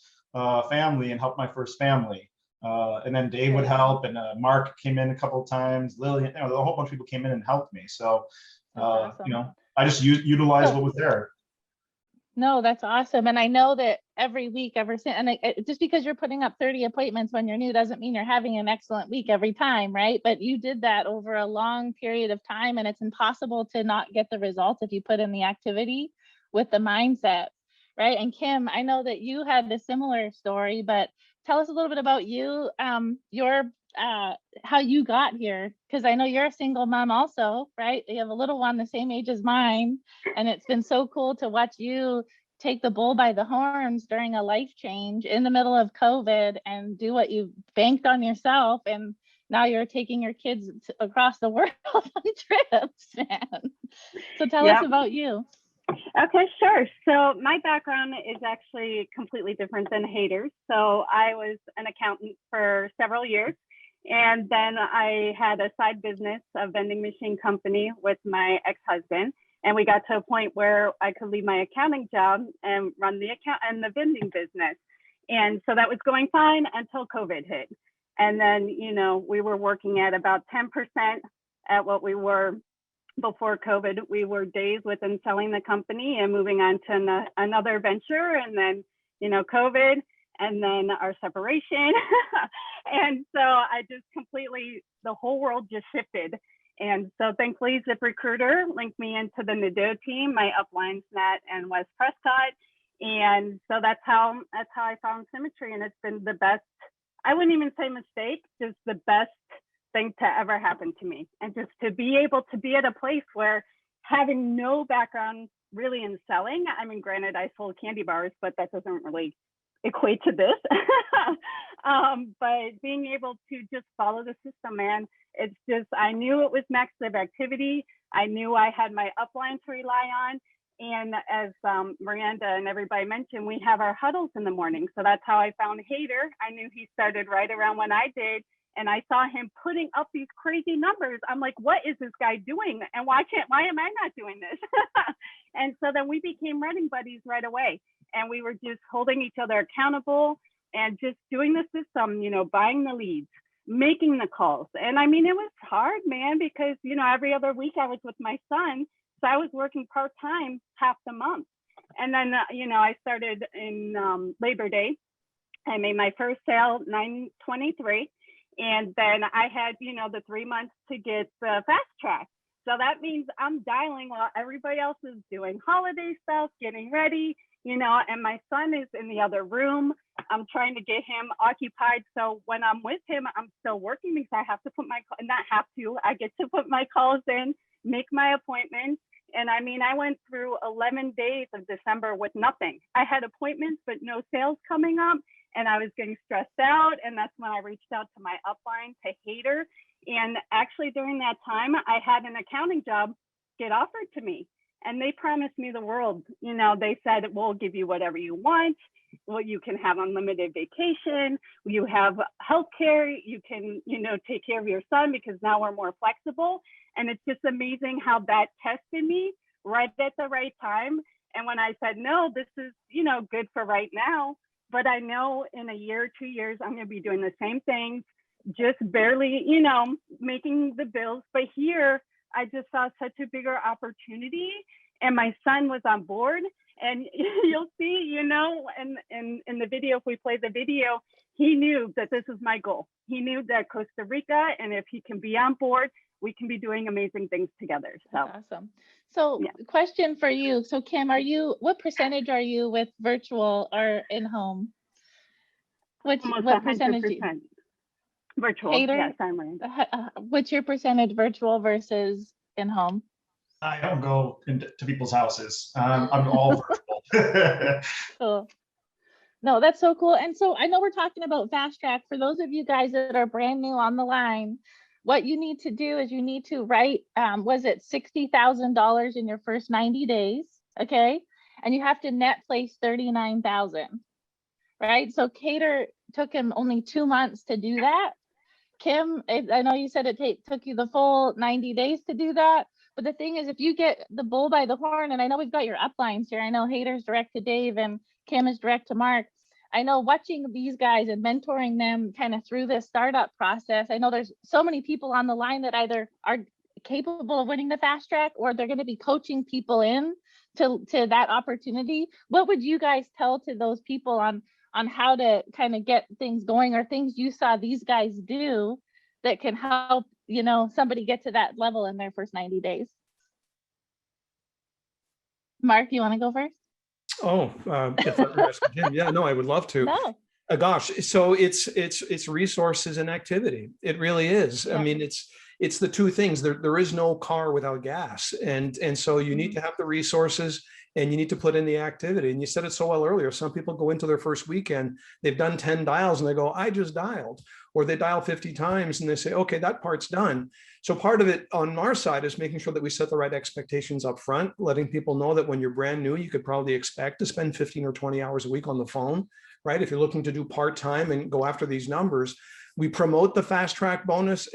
family and help my first family. And then Dave would help, and Marc came in a couple of times. Lillian, a whole bunch of people came in and helped me. So, awesome. You know, I just utilized what was there. No, that's awesome. And I know that every week, ever since, and just because you're putting up 30 appointments when you're new doesn't mean you're having an excellent week every time, right? But you did that over a long period of time, and it's impossible to not get the results if you put in the activity with the mindset, right? And Kim, I know that you had a similar story, but tell us a little bit about you, how you got here, because I know you're a single mom also, right? You have a little one the same age as mine, and it's been so cool to watch you take the bull by the horns during a life change in the middle of COVID and do what you banked on yourself, and now you're taking your kids across the world on trips, man. So tell us about you. Okay, sure. So my background is actually completely different than Haider's. So I was an accountant for several years, and then I had a side business, a vending machine company with my ex-husband, and we got to a point where I could leave my accounting job and run the account and the vending business. And so that was going fine until COVID hit. And then, you know, we were working at about 10% at what we were before COVID. We were days within selling the company and moving on to another venture, and then, you know, COVID, and then our separation. And so I just completely, the whole world just shifted. And so thankfully ZipRecruiter linked me into the Nadeau team, my uplines, Nat and Wes Prescott. And so that's how I found Symmetry, and it's been the best, I wouldn't even say mistake, just the best thing to ever happen to me. And just to be able to be at a place where, having no background really in selling, I mean, granted, I sold candy bars, but that doesn't really equate to this. But being able to just follow the system, man, it's just, I knew it was max live activity. I knew I had my upline to rely on. And as Miranda and everybody mentioned, we have our huddles in the morning. So that's how I found Haider. I knew he started right around when I did. And I saw him putting up these crazy numbers. I'm like, what is this guy doing? And why am I not doing this? And so then we became running buddies right away. And we were just holding each other accountable and just doing the system, you know, buying the leads, making the calls. And I mean, it was hard, man, because, you know, every other week I was with my son. So I was working part-time half the month. And then, you know, I started in Labor Day. I made my first sale, 9/23. And then I had, you know, the 3 months to get the fast track. So that means I'm dialing while everybody else is doing holiday stuff, getting ready, you know, and my son is in the other room. I'm trying to get him occupied. So when I'm with him, I'm still working because I have to put I get to put my calls in, make my appointments. And I mean, I went through 11 days of December with nothing. I had appointments, but no sales coming up. And I was getting stressed out. And that's when I reached out to my upline, to Haider. And actually during that time, I had an accounting job get offered to me. And they promised me the world. You know, they said, we'll give you whatever you want. Well, you can have unlimited vacation. You have healthcare. You can, you know, take care of your son because now we're more flexible. And it's just amazing how that tested me right at the right time. And when I said, no, this is, you know, good for right now. But I know in a year, 2 years, I'm going to be doing the same things, just barely, you know, making the bills. But here, I just saw such a bigger opportunity, and my son was on board. And you'll see, you know, in the video, if we play the video, he knew that this is my goal. He knew that Costa Rica, and if he can be on board, we can be doing amazing things together. So that's awesome. So question for you. So Kim, what percentage are you with virtual or in-home? What percentage? Virtual. Haider? Yes, I'm right. What's your percentage virtual versus in-home? I don't go to people's houses. I'm all virtual. Cool. No, that's so cool. And so I know we're talking about fast track. For those of you guys that are brand new on the line, what you need to do is you need to write, was it $60,000 in your first 90 days? Okay. And you have to net place 39,000, right? So Haider took him only 2 months to do that. Kim, I know you said it took you the full 90 days to do that. But the thing is, if you get the bull by the horn, and I know we've got your uplines here. I know Haider's direct to Dave and Kim is direct to Marc. I know watching these guys and mentoring them kind of through this startup process, I know there's so many people on the line that either are capable of winning the fast track or they're going to be coaching people in to that opportunity. What would you guys tell to those people on how to kind of get things going, or things you saw these guys do that can help, you know, somebody get to that level in their first 90 days? Marc, you want to go first? Oh, if you're asking Jim, yeah, no, I would love to. No. Gosh, so it's resources and activity. It really is. Yeah. I mean, it's the two things. There is no car without gas, and so you need to have the resources and you need to put in the activity. And you said it so well earlier. Some people go into their first weekend, they've done 10 dials and they go, I just dialed, or they dial 50 times and they say, okay, that part's done. So part of it on our side is making sure that we set the right expectations up front, letting people know that when you're brand new, you could probably expect to spend 15 or 20 hours a week on the phone, right? If you're looking to do part-time and go after these numbers, we promote the fast track bonus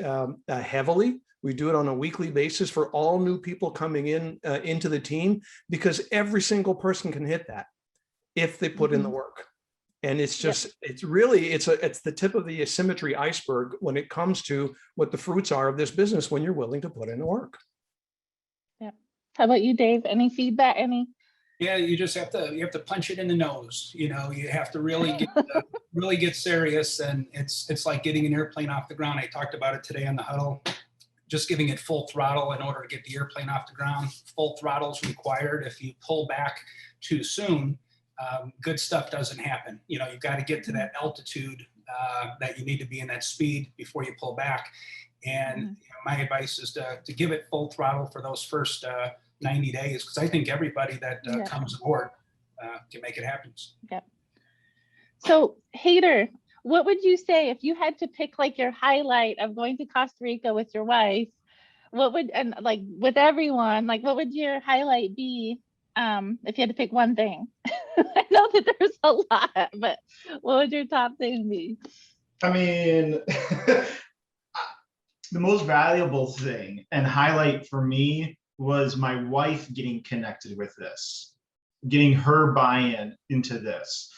heavily. We do it on a weekly basis for all new people coming in into the team, because every single person can hit that if they put in the work. And it's just, it's the tip of the Symmetry iceberg when it comes to what the fruits are of this business when you're willing to put in the work. Yeah. How about you, Dave? Any feedback? Yeah, you just have to punch it in the nose. You know, you have to really get serious, and it's like getting an airplane off the ground. I talked about it today on the huddle. Just giving it full throttle in order to get the airplane off the ground. Full throttle is required. If you pull back too soon, good stuff doesn't happen. You know, you've got to get to that altitude that you need to be in, that speed before you pull back. And you know, my advice is to give it full throttle for those first 90 days, because I think everybody that comes aboard can make it happen. Yep. So Haider, what would you say if you had to pick like your highlight of going to Costa Rica with your wife? And like with everyone, like what would your highlight be if you had to pick one thing? I know that there's a lot, but what would your top thing be? I mean, the most valuable thing and highlight for me was my wife getting connected with this, getting her buy-in into this.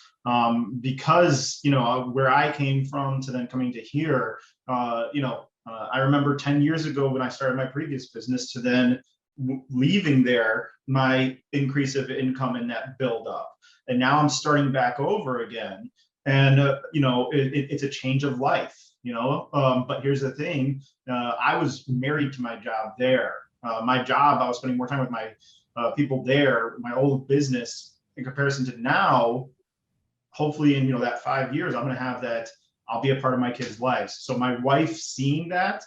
Because, you know, where I came from to then coming to here, I remember 10 years ago when I started my previous business to then leaving there, my increase of income and net build up. And now I'm starting back over again. And, it's a change of life, but here's the thing. I was married to my job there. My job, I was spending more time with my people there, my old business, in comparison to now. Hopefully in that 5 years, I'm going to have that. I'll be a part of my kids' lives. So my wife seeing that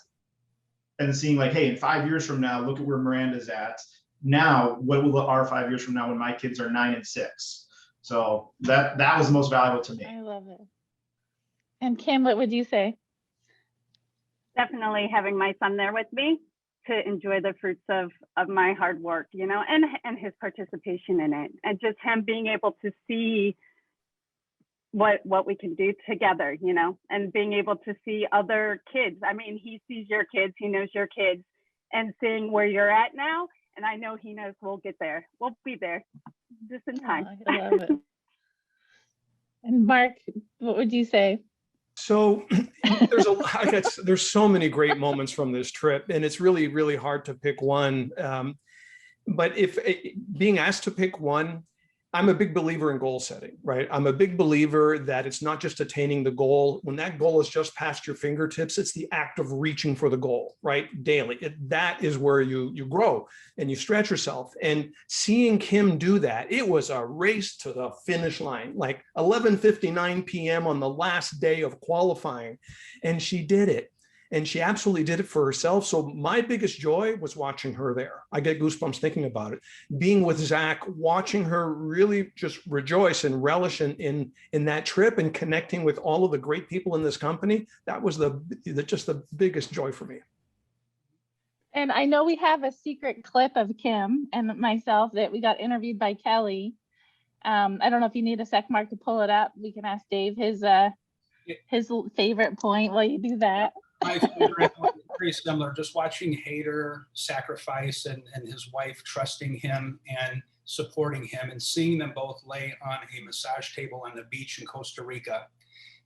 and seeing like, hey, in 5 years from now, look at where Miranda's at. Now, what will our 5 years from now when my kids are 9 and 6? So that was the most valuable to me. I love it. And Kim, what would you say? Definitely having my son there with me to enjoy the fruits of my hard work, and his participation in it, and just him being able to see what we can do together, and being able to see other kids. I mean, he sees your kids, he knows your kids, and seeing where you're at now. And I know he knows we'll get there. We'll be there just in time. Oh, I love it. And Marc, what would you say? So there's so many great moments from this trip, and it's really, really hard to pick one. But if being asked to pick one, I'm a big believer in goal setting, right? I'm a big believer that it's not just attaining the goal. When that goal is just past your fingertips, it's the act of reaching for the goal, right? Daily. That is where you grow and you stretch yourself. And seeing Kim do that, it was a race to the finish line, like 11:59 p.m. on the last day of qualifying. And she did it. And she absolutely did it for herself. So my biggest joy was watching her there. I get goosebumps thinking about it. Being with Zach, watching her really just rejoice and relish in that trip and connecting with all of the great people in this company. That was just the biggest joy for me. And I know we have a secret clip of Kim and myself that we got interviewed by Kelly. I don't know if you need a sec, Mark, to pull it up. We can ask Dave his favorite point while you do that. My favorite, very similar, just watching Haider sacrifice and his wife trusting him and supporting him, and seeing them both lay on a massage table on the beach in Costa Rica.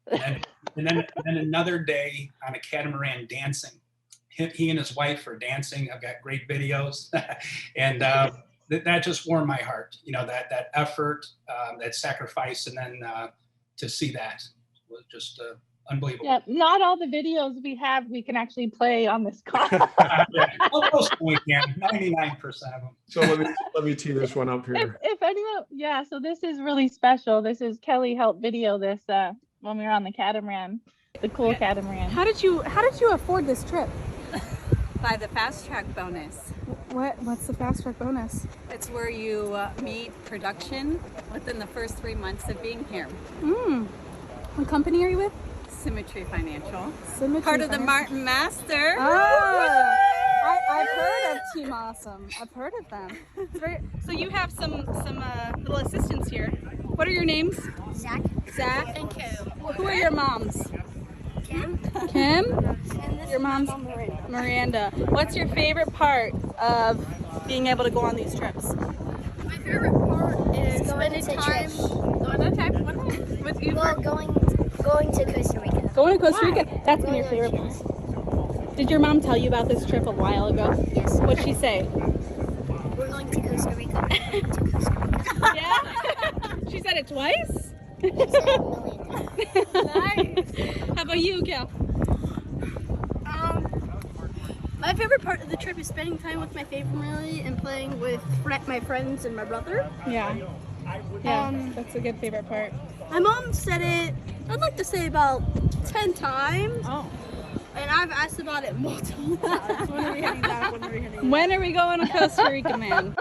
And then another day on a catamaran dancing. He and his wife are dancing. I've got great videos. And that just warmed my heart. You know, that effort, that sacrifice, and then to see that was just unbelievable. Yeah, not all the videos we can actually play on this call. Almost we can, 99% of them. So let me tee this one up here. If anyone, yeah, so this is really special. This is Kelly helped video this when we were on the catamaran, the cool catamaran. How did you afford this trip? By the fast track bonus. What's the fast track bonus? It's where you meet production within the first 3 months of being here. What company are you with? Symmetry Financial. Symmetry Part of Financial. the Martin Master. Oh, I've heard of Team Awesome. I've heard of them. So you have some little assistants here. What are your names? Zach. And Kim. Who are your moms? Kim. And your mom's Miranda. What's your favorite part of being able to go on these trips? My favorite part is spending time. With you. Well, going to Costa Rica. Going to Costa Rica? That's been your favorite part. Did your mom tell you about this trip a while ago? Yes. What'd she say? We're going to Costa Rica. Yeah? She said it twice? Nice. How about you, Kel? My favorite part of the trip is spending time with my family and playing with my friends and my brother. Yeah. Yeah, that's a good favorite part. My mom said it, I'd like to say about 10 times. Oh. And I've asked about it multiple times. When are we heading back? When are we going to Costa Rica, man?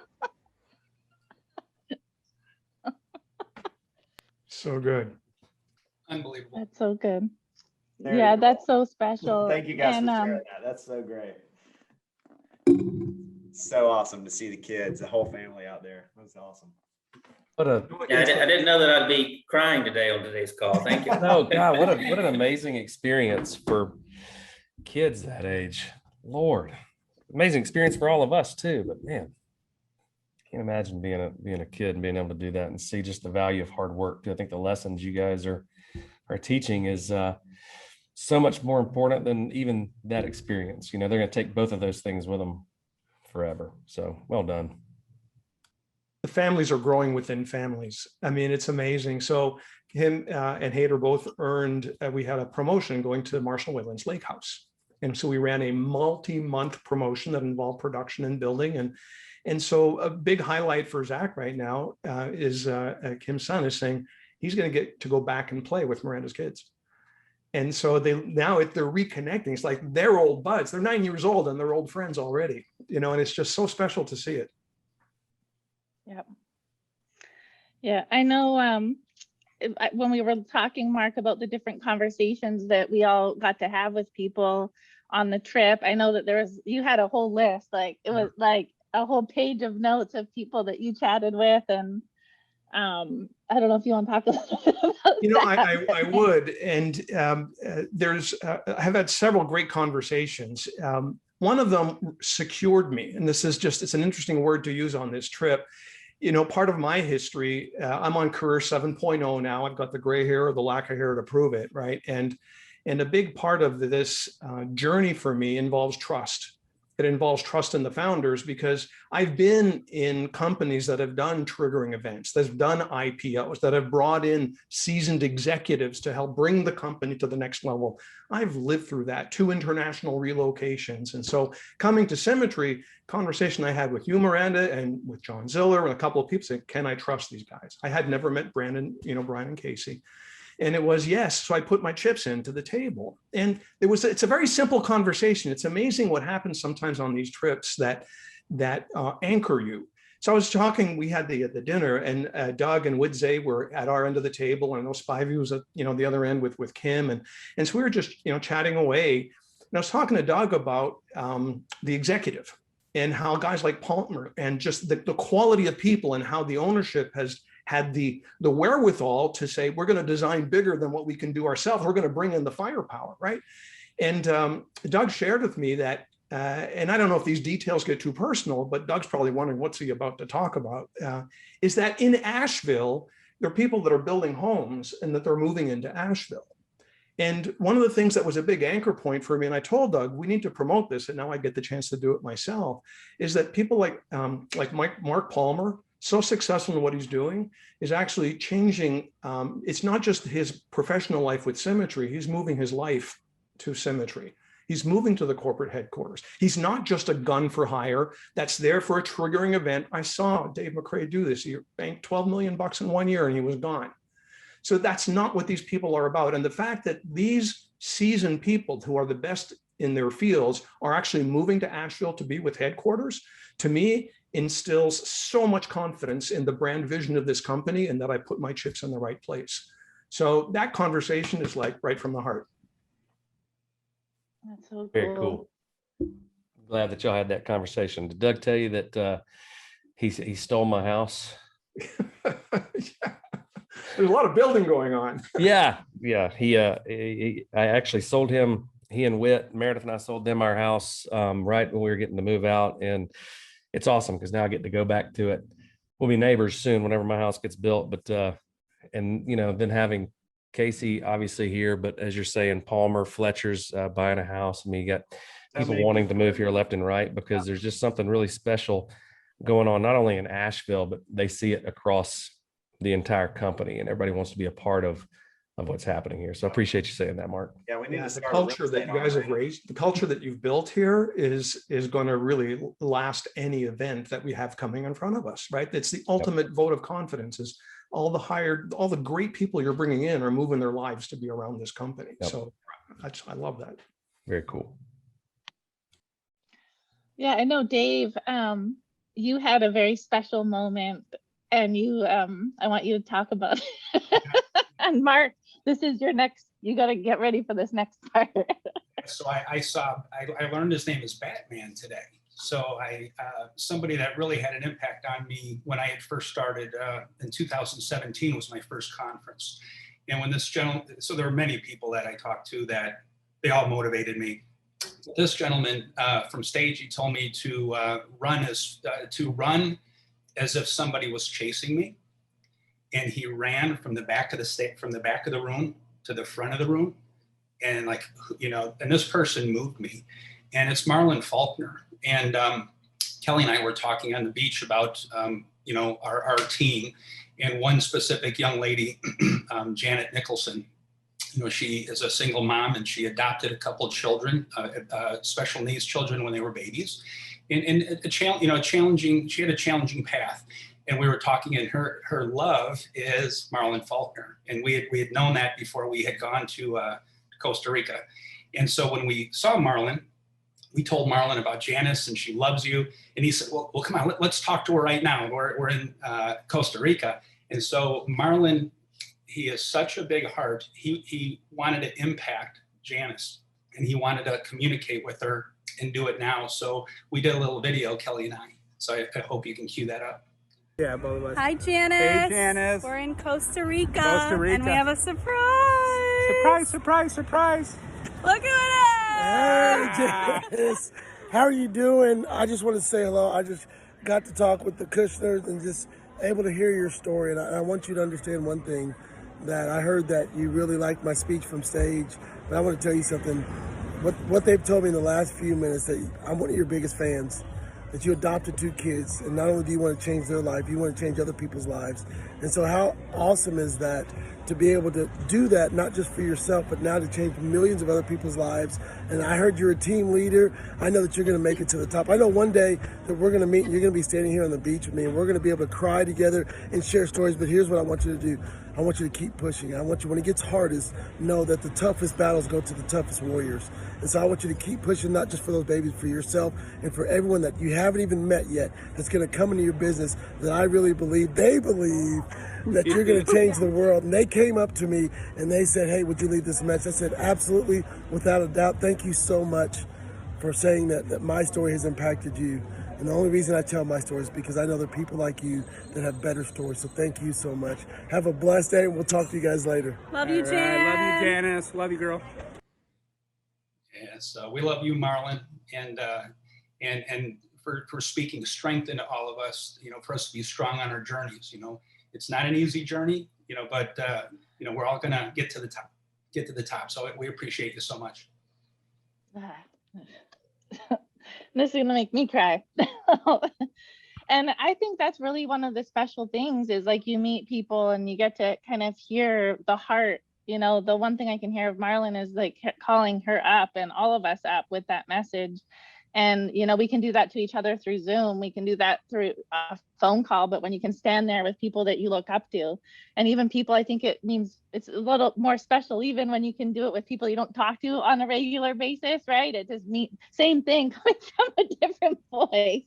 So good. Unbelievable. That's so good. There Yeah, you go. that's so special. Thank you guys And, for sharing that. That's so great. So awesome to see the kids, the whole family out there. That's awesome. Yeah, I didn't know that I'd be crying today on today's call. Thank you. Oh God, what an amazing experience for kids that age. Lord, amazing experience for all of us too. But man, can't imagine being a kid and being able to do that and see just the value of hard work. I think the lessons you guys are teaching is so much more important than even that experience. You know, they're going to take both of those things with them forever. So well done. The families are growing within families. I mean, it's amazing. So him and Haider both earned, we had a promotion going to Marshall Wayland's Lake House. And so we ran a multi-month promotion that involved production and building. And so a big highlight for Zach right now is Kim's son is saying he's going to get to go back and play with Miranda's kids. And so they're reconnecting. It's like they're old buds. They're 9 years old and they're old friends already, you know, and it's just so special to see it. Yep. Yeah, I know when we were talking, Mark, about the different conversations that we all got to have with people on the trip, I know that you had a whole list, like it was like a whole page of notes of people that you chatted with. And I don't know if you want to talk a little bit about that. I would. And I have had several great conversations. One of them secured me, and it's an interesting word to use on this trip. You know, part of my history, I'm on career 7.0 now. I've got the gray hair or the lack of hair to prove it, right? And And a big part of this journey for me involves trust. It involves trust in the founders, because I've been in companies that have done triggering events, that have done IPOs, that have brought in seasoned executives to help bring the company to the next level. I've lived through that, 2 international relocations. And so coming to Symmetry, conversation I had with you, Miranda, and with John Ziller and a couple of people saying, can I trust these guys? I had never met Brandon, Brian and Casey. And it was yes. So I put my chips into the table. And it's a very simple conversation. It's amazing what happens sometimes on these trips that anchor you. So I was talking, we had the dinner, and Doug and Widze were at our end of the table, and those Spivey was at the other end with Kim. And so we were just chatting away. And I was talking to Doug about the executive and how guys like Palmer and just the quality of people, and how the ownership has had the wherewithal to say, we're going to design bigger than what we can do ourselves. We're going to bring in the firepower, right? And Doug shared with me that, and I don't know if these details get too personal, but Doug's probably wondering what's he about to talk about, is that in Asheville, there are people that are building homes and that they're moving into Asheville. And one of the things that was a big anchor point for me, and I told Doug, we need to promote this, and now I get the chance to do it myself, is that people like Marc Palmer, so successful in what he's doing, is actually changing. It's not just his professional life with Symmetry, he's moving his life to Symmetry. He's moving to the corporate headquarters. He's not just a gun for hire that's there for a triggering event. I saw Dave McRae do this. He banked $12 million in 1 year and he was gone. So that's not what these people are about. And the fact that these seasoned people who are the best in their fields are actually moving to Asheville to be with headquarters, to me, instills so much confidence in the brand vision of this company, and that I put my chips in the right place. So that conversation is like right from the heart. That's so cool. Very cool. Glad that y'all had that conversation. Did Doug tell you that he stole my house? Yeah. There's a lot of building going on. Yeah. I actually sold him. He and Meredith and I sold them our house right when we were getting to move out, and it's awesome because now I get to go back to it. We'll be neighbors soon whenever my house gets built. But and then having Casey obviously here, but as you're saying, Palmer, Fletcher's buying a house. I mean, you got people wanting to move here left and right, because there's just something really special going on, not only in Asheville, but they see it across the entire company, and everybody wants to be a part of what's happening here. So I appreciate you saying that, Marc. Yeah, we need to the culture that you guys have raised, the culture that you've built here is going to really last any event that we have coming in front of us, right? It's the ultimate vote of confidence. Is all the great people you're bringing in are moving their lives to be around this company. Yep. So I love that. Very cool. Yeah, I know, Dave, you had a very special moment, and I want you to talk about it. And Marc, this is your next, you got to get ready for this next part. So I learned his name is Batman today. So somebody that really had an impact on me when I had first started in 2017 was my first conference. And when this gentleman, so there were many people that I talked to that they all motivated me. This gentleman from stage, he told me to run as if somebody was chasing me. And he ran from the back of the room to the front of the room. And and this person moved me. And it's Marlon Faulkner. And Kelly and I were talking on the beach about, our team, and one specific young lady, Janet Nicholson. She is a single mom, and she adopted a couple of children, special needs children, when they were babies. And she had a challenging path. And we were talking, and her love is Marlon Faulkner. And we had known that before we had gone to Costa Rica. And so when we saw Marlon, we told Marlon about Janice, and she loves you. And he said, well, come on, let's talk to her right now. We're in Costa Rica. And so Marlon, he is such a big heart. He wanted to impact Janice, and he wanted to communicate with her and do it now. So we did a little video, Kelly and I. So I hope you can cue that up. Yeah, both of us. Hi, Janice. Hey, Janice. We're in Costa Rica. And we have a surprise. Surprise. Look at it. Hey, Janice. How are you doing? I just want to say hello. I just got to talk with the Kushners and just able to hear your story. And I want you to understand one thing. that I heard that you really liked my speech from stage, but I want to tell you something. What they've told me in the last few minutes, that I'm one of your biggest fans, that you adopted 2 kids, and not only do you want to change their life, you want to change other people's lives. And so how awesome is that to be able to do that, not just for yourself, but now to change millions of other people's lives. And I heard you're a team leader. I know that you're going to make it to the top. I know one day that we're going to meet and you're going to be standing here on the beach with me, and we're going to be able to cry together and share stories. But here's what I want you to do. I want you to keep pushing. I want you, when it gets hardest, know that the toughest battles go to the toughest warriors. And so I want you to keep pushing, not just for those babies, for yourself and for everyone that you haven't even met yet that's going to come into your business, that I really believe, they believe that you're going to change the world. And they came up to me and they said, hey, would you lead this message? I said, absolutely, without a doubt. Thank you so much for saying that my story has impacted you. And the only reason I tell my story is because I know there are people like you that have better stories. So thank you so much. Have a blessed day, and we'll talk to you guys later. Love you, Jan. Love you, Janice. Love you, girl. Yes, we love you, Marlon, and for speaking strength into all of us. For us to be strong on our journeys. It's not an easy journey. But we're all gonna get to the top. So we appreciate you so much. This is gonna make me cry. And I think that's really one of the special things is like you meet people and you get to kind of hear the heart. The one thing I can hear of Marlon is like calling her up and all of us up with that message. And, we can do that to each other through Zoom. We can do that through a phone call, but when you can stand there with people that you look up to, and even people, I think it means it's a little more special, even when you can do it with people you don't talk to on a regular basis, right? It just same thing coming from a different voice,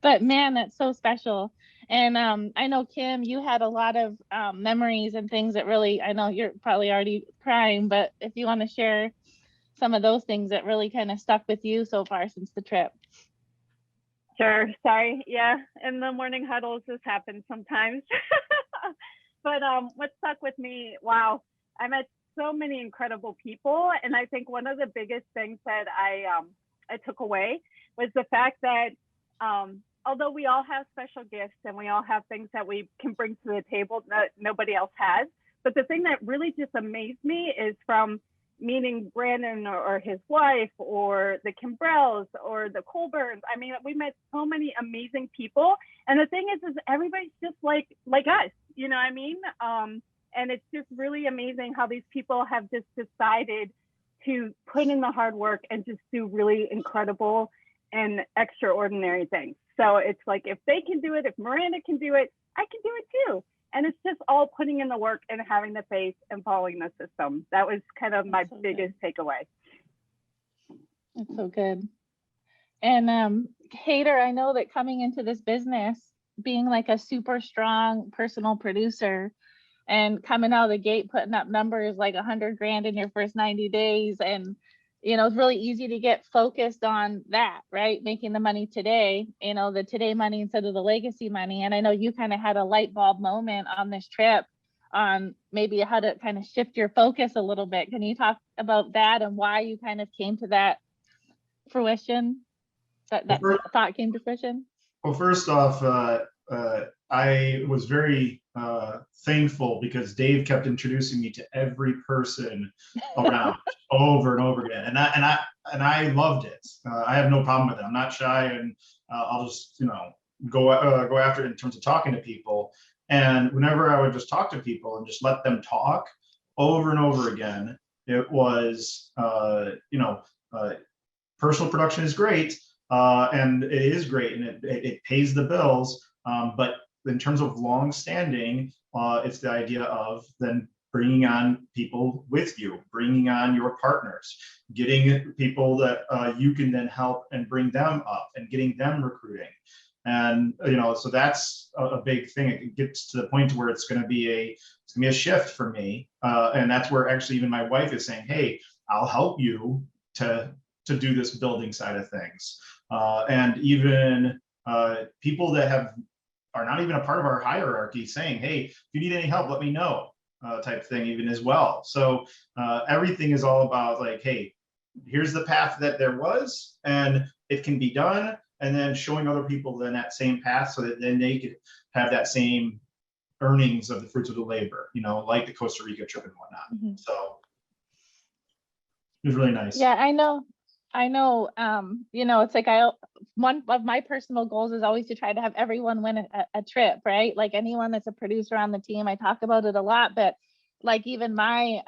but man, that's so special. And I know, Kim, you had a lot of memories and things that really, I know you're probably already crying, but if you want to share some of those things that really kind of stuck with you so far since the trip. Sure. Sorry. Yeah. In the morning huddles, this happens sometimes. But what stuck with me, wow, I met so many incredible people. And I think one of the biggest things that I took away was the fact that although we all have special gifts and we all have things that we can bring to the table that nobody else has, but the thing that really just amazed me is from meaning Brandon or his wife or the Kimbrells or the Colburns. I mean, we met so many amazing people. And the thing is everybody's just like us, you know what I mean? And it's just really amazing how these people have just decided to put in the hard work and just do really incredible and extraordinary things. So it's like, if they can do it, if Miranda can do it, I can do it too. And it's just all putting in the work and having the faith and following the system. That was kind of my biggest takeaway. That's so good. And Haider, I know that coming into this business, being like a super strong personal producer and coming out of the gate, putting up numbers like 100 grand in your first 90 days. And, it's really easy to get focused on that, right? Making the money today, the today money instead of the legacy money. And I know you kind of had a light bulb moment on this trip on maybe how to kind of shift your focus a little bit. Can you talk about that and why you kind of came to that fruition, that thought came to fruition? Well, first off, I was very thankful because Dave kept introducing me to every person around over and over again, and I loved it. I have no problem with it. I'm not shy, and I'll just go after it in terms of talking to people. And whenever I would just talk to people and just let them talk over and over again, it was personal production is great, and it is great, and it pays the bills, but in terms of long-standing, it's the idea of then bringing on people with you, bringing on your partners, getting people that you can then help and bring them up and getting them recruiting. And, so that's a big thing. It gets to the point where it's going to be a shift for me. And that's where actually even my wife is saying, hey, I'll help you to do this building side of things. And even people that are not even a part of our hierarchy saying, hey, if you need any help, let me know, type thing even as well. So everything is all about like, hey, here's the path that there was and it can be done. And then showing other people then that same path so that then they could have that same earnings of the fruits of the labor, like the Costa Rica trip and whatnot. Mm-hmm. So it was really nice. Yeah, I know. It's like one of my personal goals is always to try to have everyone win a trip, right? Like anyone that's a producer on the team, I talk about it a lot, but like even my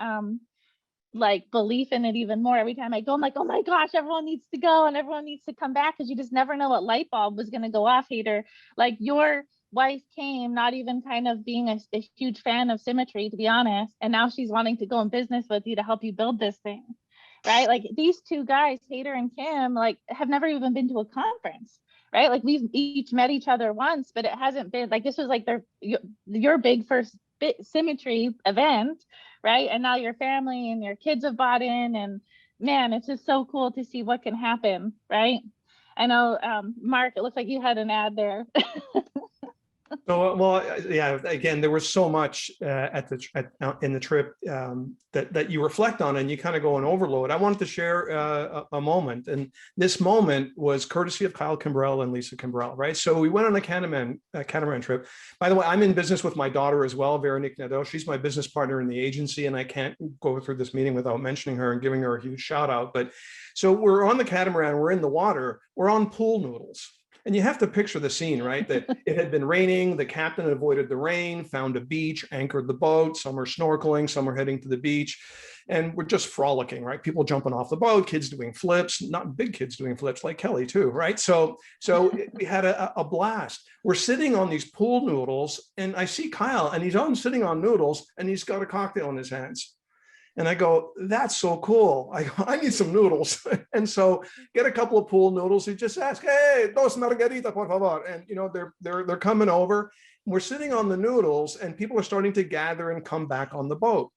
like belief in it even more every time I go, I'm like, oh my gosh, everyone needs to go and everyone needs to come back, because you just never know what light bulb was going to go off, Haider. Like your wife came not even kind of being a huge fan of Symmetry, to be honest, and now she's wanting to go in business with you to help you build this thing. Right? Like these two guys, Haider and Kim, like have never even been to a conference, right? Like we've each met each other once, but it hasn't been like, this was like your big first Symmetry event, right? And now your family and your kids have bought in, and man, it's just so cool to see what can happen, right? I know, Marc, it looks like you had an ad there. So, well, yeah, again, there was so much in the trip that you reflect on and you kind of go in overload. I wanted to share a moment, and this moment was courtesy of Kyle Kimbrell and Lisa Kimbrell, right? So we went on a catamaran trip. By the way, I'm in business with my daughter as well, Veronique Nadeau. She's my business partner in the agency, and I can't go through this meeting without mentioning her and giving her a huge shout out. But so we're on the catamaran, we're in the water, we're on pool noodles. And you have to picture the scene, right? That it had been raining, the captain avoided the rain, found a beach, anchored the boat, some are snorkeling, some are heading to the beach, and we're just frolicking, right? People jumping off the boat, kids doing flips, not big kids doing flips like Kelly too, right? So we had a blast. We're sitting on these pool noodles, and I see Kyle, and he's sitting on noodles, and he's got a cocktail in his hands. And I go, that's so cool. I need some noodles. And so get a couple of pool noodles. You just ask, hey, dos margarita, por favor. And they're coming over. We're sitting on the noodles, and people are starting to gather and come back on the boat.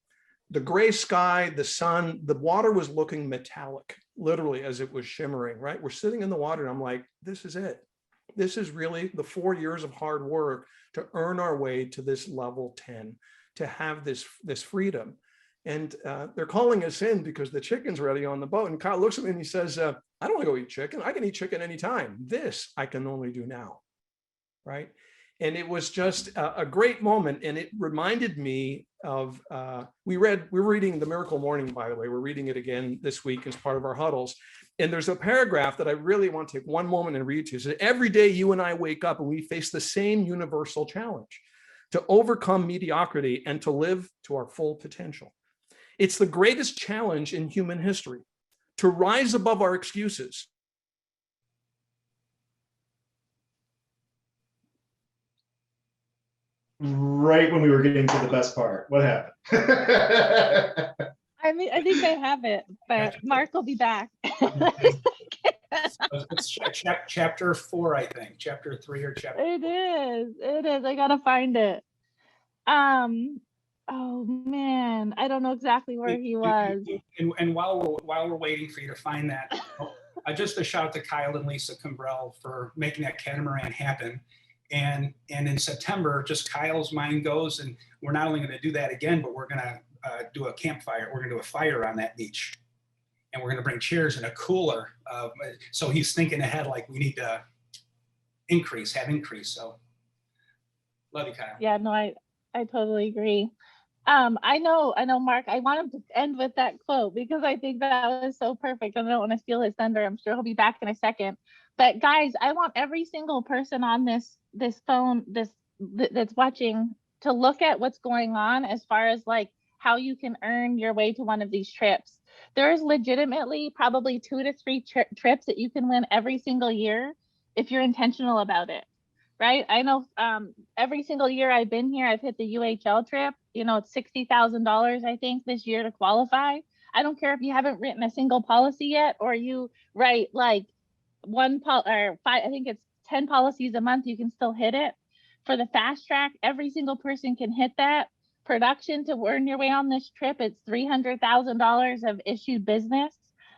The gray sky, the sun, the water was looking metallic, literally, as it was shimmering, right? We're sitting in the water, and I'm like, this is it. This is really the 4 years of hard work to earn our way to this level 10, to have this freedom. And they're calling us in because the chicken's ready on the boat. And Kyle looks at me and he says, I don't want to go eat chicken. I can eat chicken anytime. This I can only do now, right? And it was just a great moment. And it reminded me of, we're reading The Miracle Morning, by the way. We're reading it again this week as part of our huddles. And there's a paragraph that I really want to take one moment and read to you. So every day you and I wake up and we face the same universal challenge: to overcome mediocrity and to live to our full potential. It's the greatest challenge in human history, to rise above our excuses. Right when we were getting to the best part, what happened? I think I have it, but Marc will be back. It's chapter 4, I think. Chapter 3 or chapter 4. It is. I gotta find it. Oh man, I don't know exactly where he was. And while we're waiting for you to find that, just a shout out to Kyle and Lisa Kimbrell for making that catamaran happen. And in September, just Kyle's mind goes, and we're not only going to do that again, but we're going to do a campfire. We're going to do a fire on that beach, and we're going to bring chairs and a cooler. So he's thinking ahead, like we need to have increase. So love you, Kyle. Yeah, no, I totally agree. I know, Marc, I want him to end with that quote because I think that was so perfect. And I don't want to steal his thunder. I'm sure he'll be back in a second. But guys, I want every single person on this phone, that's watching, to look at what's going on as far as like how you can earn your way to one of these trips. There is legitimately probably 2 to 3 trips that you can win every single year if you're intentional about it. Right? I know every single year I've been here, I've hit the UHL trip. It's $60,000, I think, this year to qualify. I don't care if you haven't written a single policy yet, or you write like 5, I think it's 10 policies a month, you can still hit it. For the fast track, every single person can hit that. Production, to earn your way on this trip, it's $300,000 of issued business.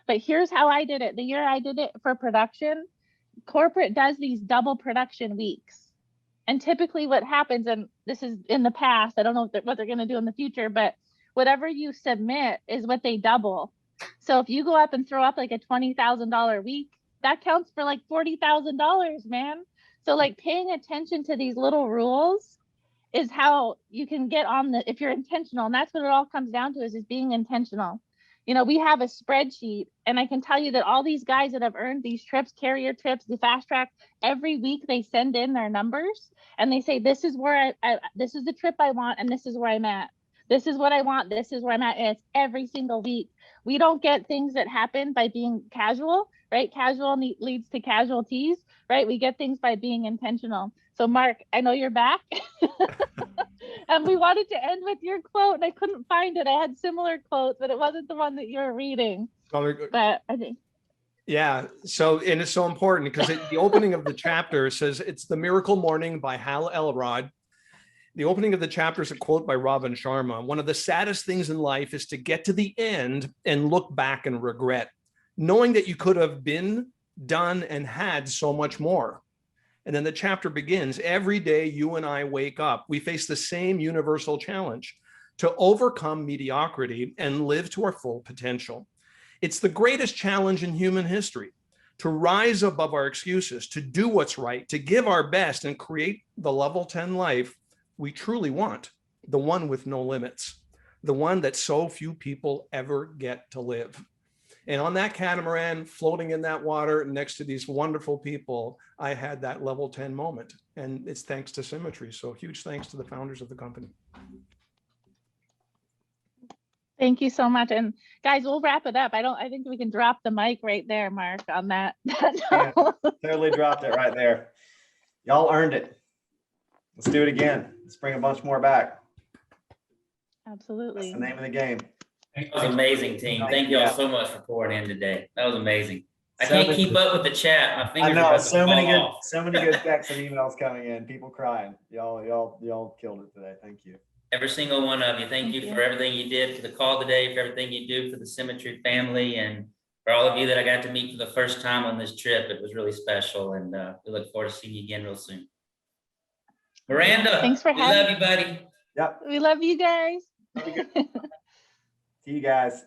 But here's how I did it. The year I did it for production, corporate does these double production weeks. And typically what happens, and this is in the past, I don't know what they're going to do in the future, but whatever you submit is what they double. So if you go up and throw up like a $20,000 week, that counts for like $40,000, man. So like paying attention to these little rules is how you can get on if you're intentional. And that's what it all comes down to is being intentional. You know, we have a spreadsheet, and I can tell you that all these guys that have earned these trips, carrier trips, the fast track, every week they send in their numbers and they say, this is where this is the trip I want, and this is where I'm at. This is what I want. This is where I'm at. And it's every single week. We don't get things that happen by being casual, right? Casual leads to casualties, right? We get things by being intentional. So Marc, I know you're back. And we wanted to end with your quote, and I couldn't find it. I had similar quotes, but it wasn't the one that you were reading. But I think. Yeah. So, and it's so important because the opening of the chapter says it's the miracle morning by Hal Elrod. The opening of the chapter is a quote by Robin Sharma. One of the saddest things in life is to get to the end and look back and regret, knowing that you could have been, done, and had so much more. And then the chapter begins. Every day you and I wake up, we face the same universal challenge to overcome mediocrity and live to our full potential. It's the greatest challenge in human history, to rise above our excuses, to do what's right, to give our best and create the level 10 life we truly want, the one with no limits, the one that so few people ever get to live. And on that catamaran, floating in that water next to these wonderful people, I had that level 10 moment. And it's thanks to Symmetry. So huge thanks to the founders of the company. Thank you so much. And guys, we'll wrap it up. I think we can drop the mic right there, Marc, on that. Yeah, totally dropped it right there. Y'all earned it. Let's do it again. Let's bring a bunch more back. Absolutely. That's the name of the game. That was amazing, team. Thank you all so much for pouring in today. That was amazing. I can't keep up with the chat. My fingers I know, are so many good texts and emails coming in. People crying. Y'all killed it today. Thank you. Every single one of you. Thank you for everything you did for the call today, for everything you do for the Symmetry family, and for all of you that I got to meet for the first time on this trip. It was really special, and we look forward to seeing you again real soon. Miranda, thanks for having we love you, buddy. Yep. We love you guys. See you guys.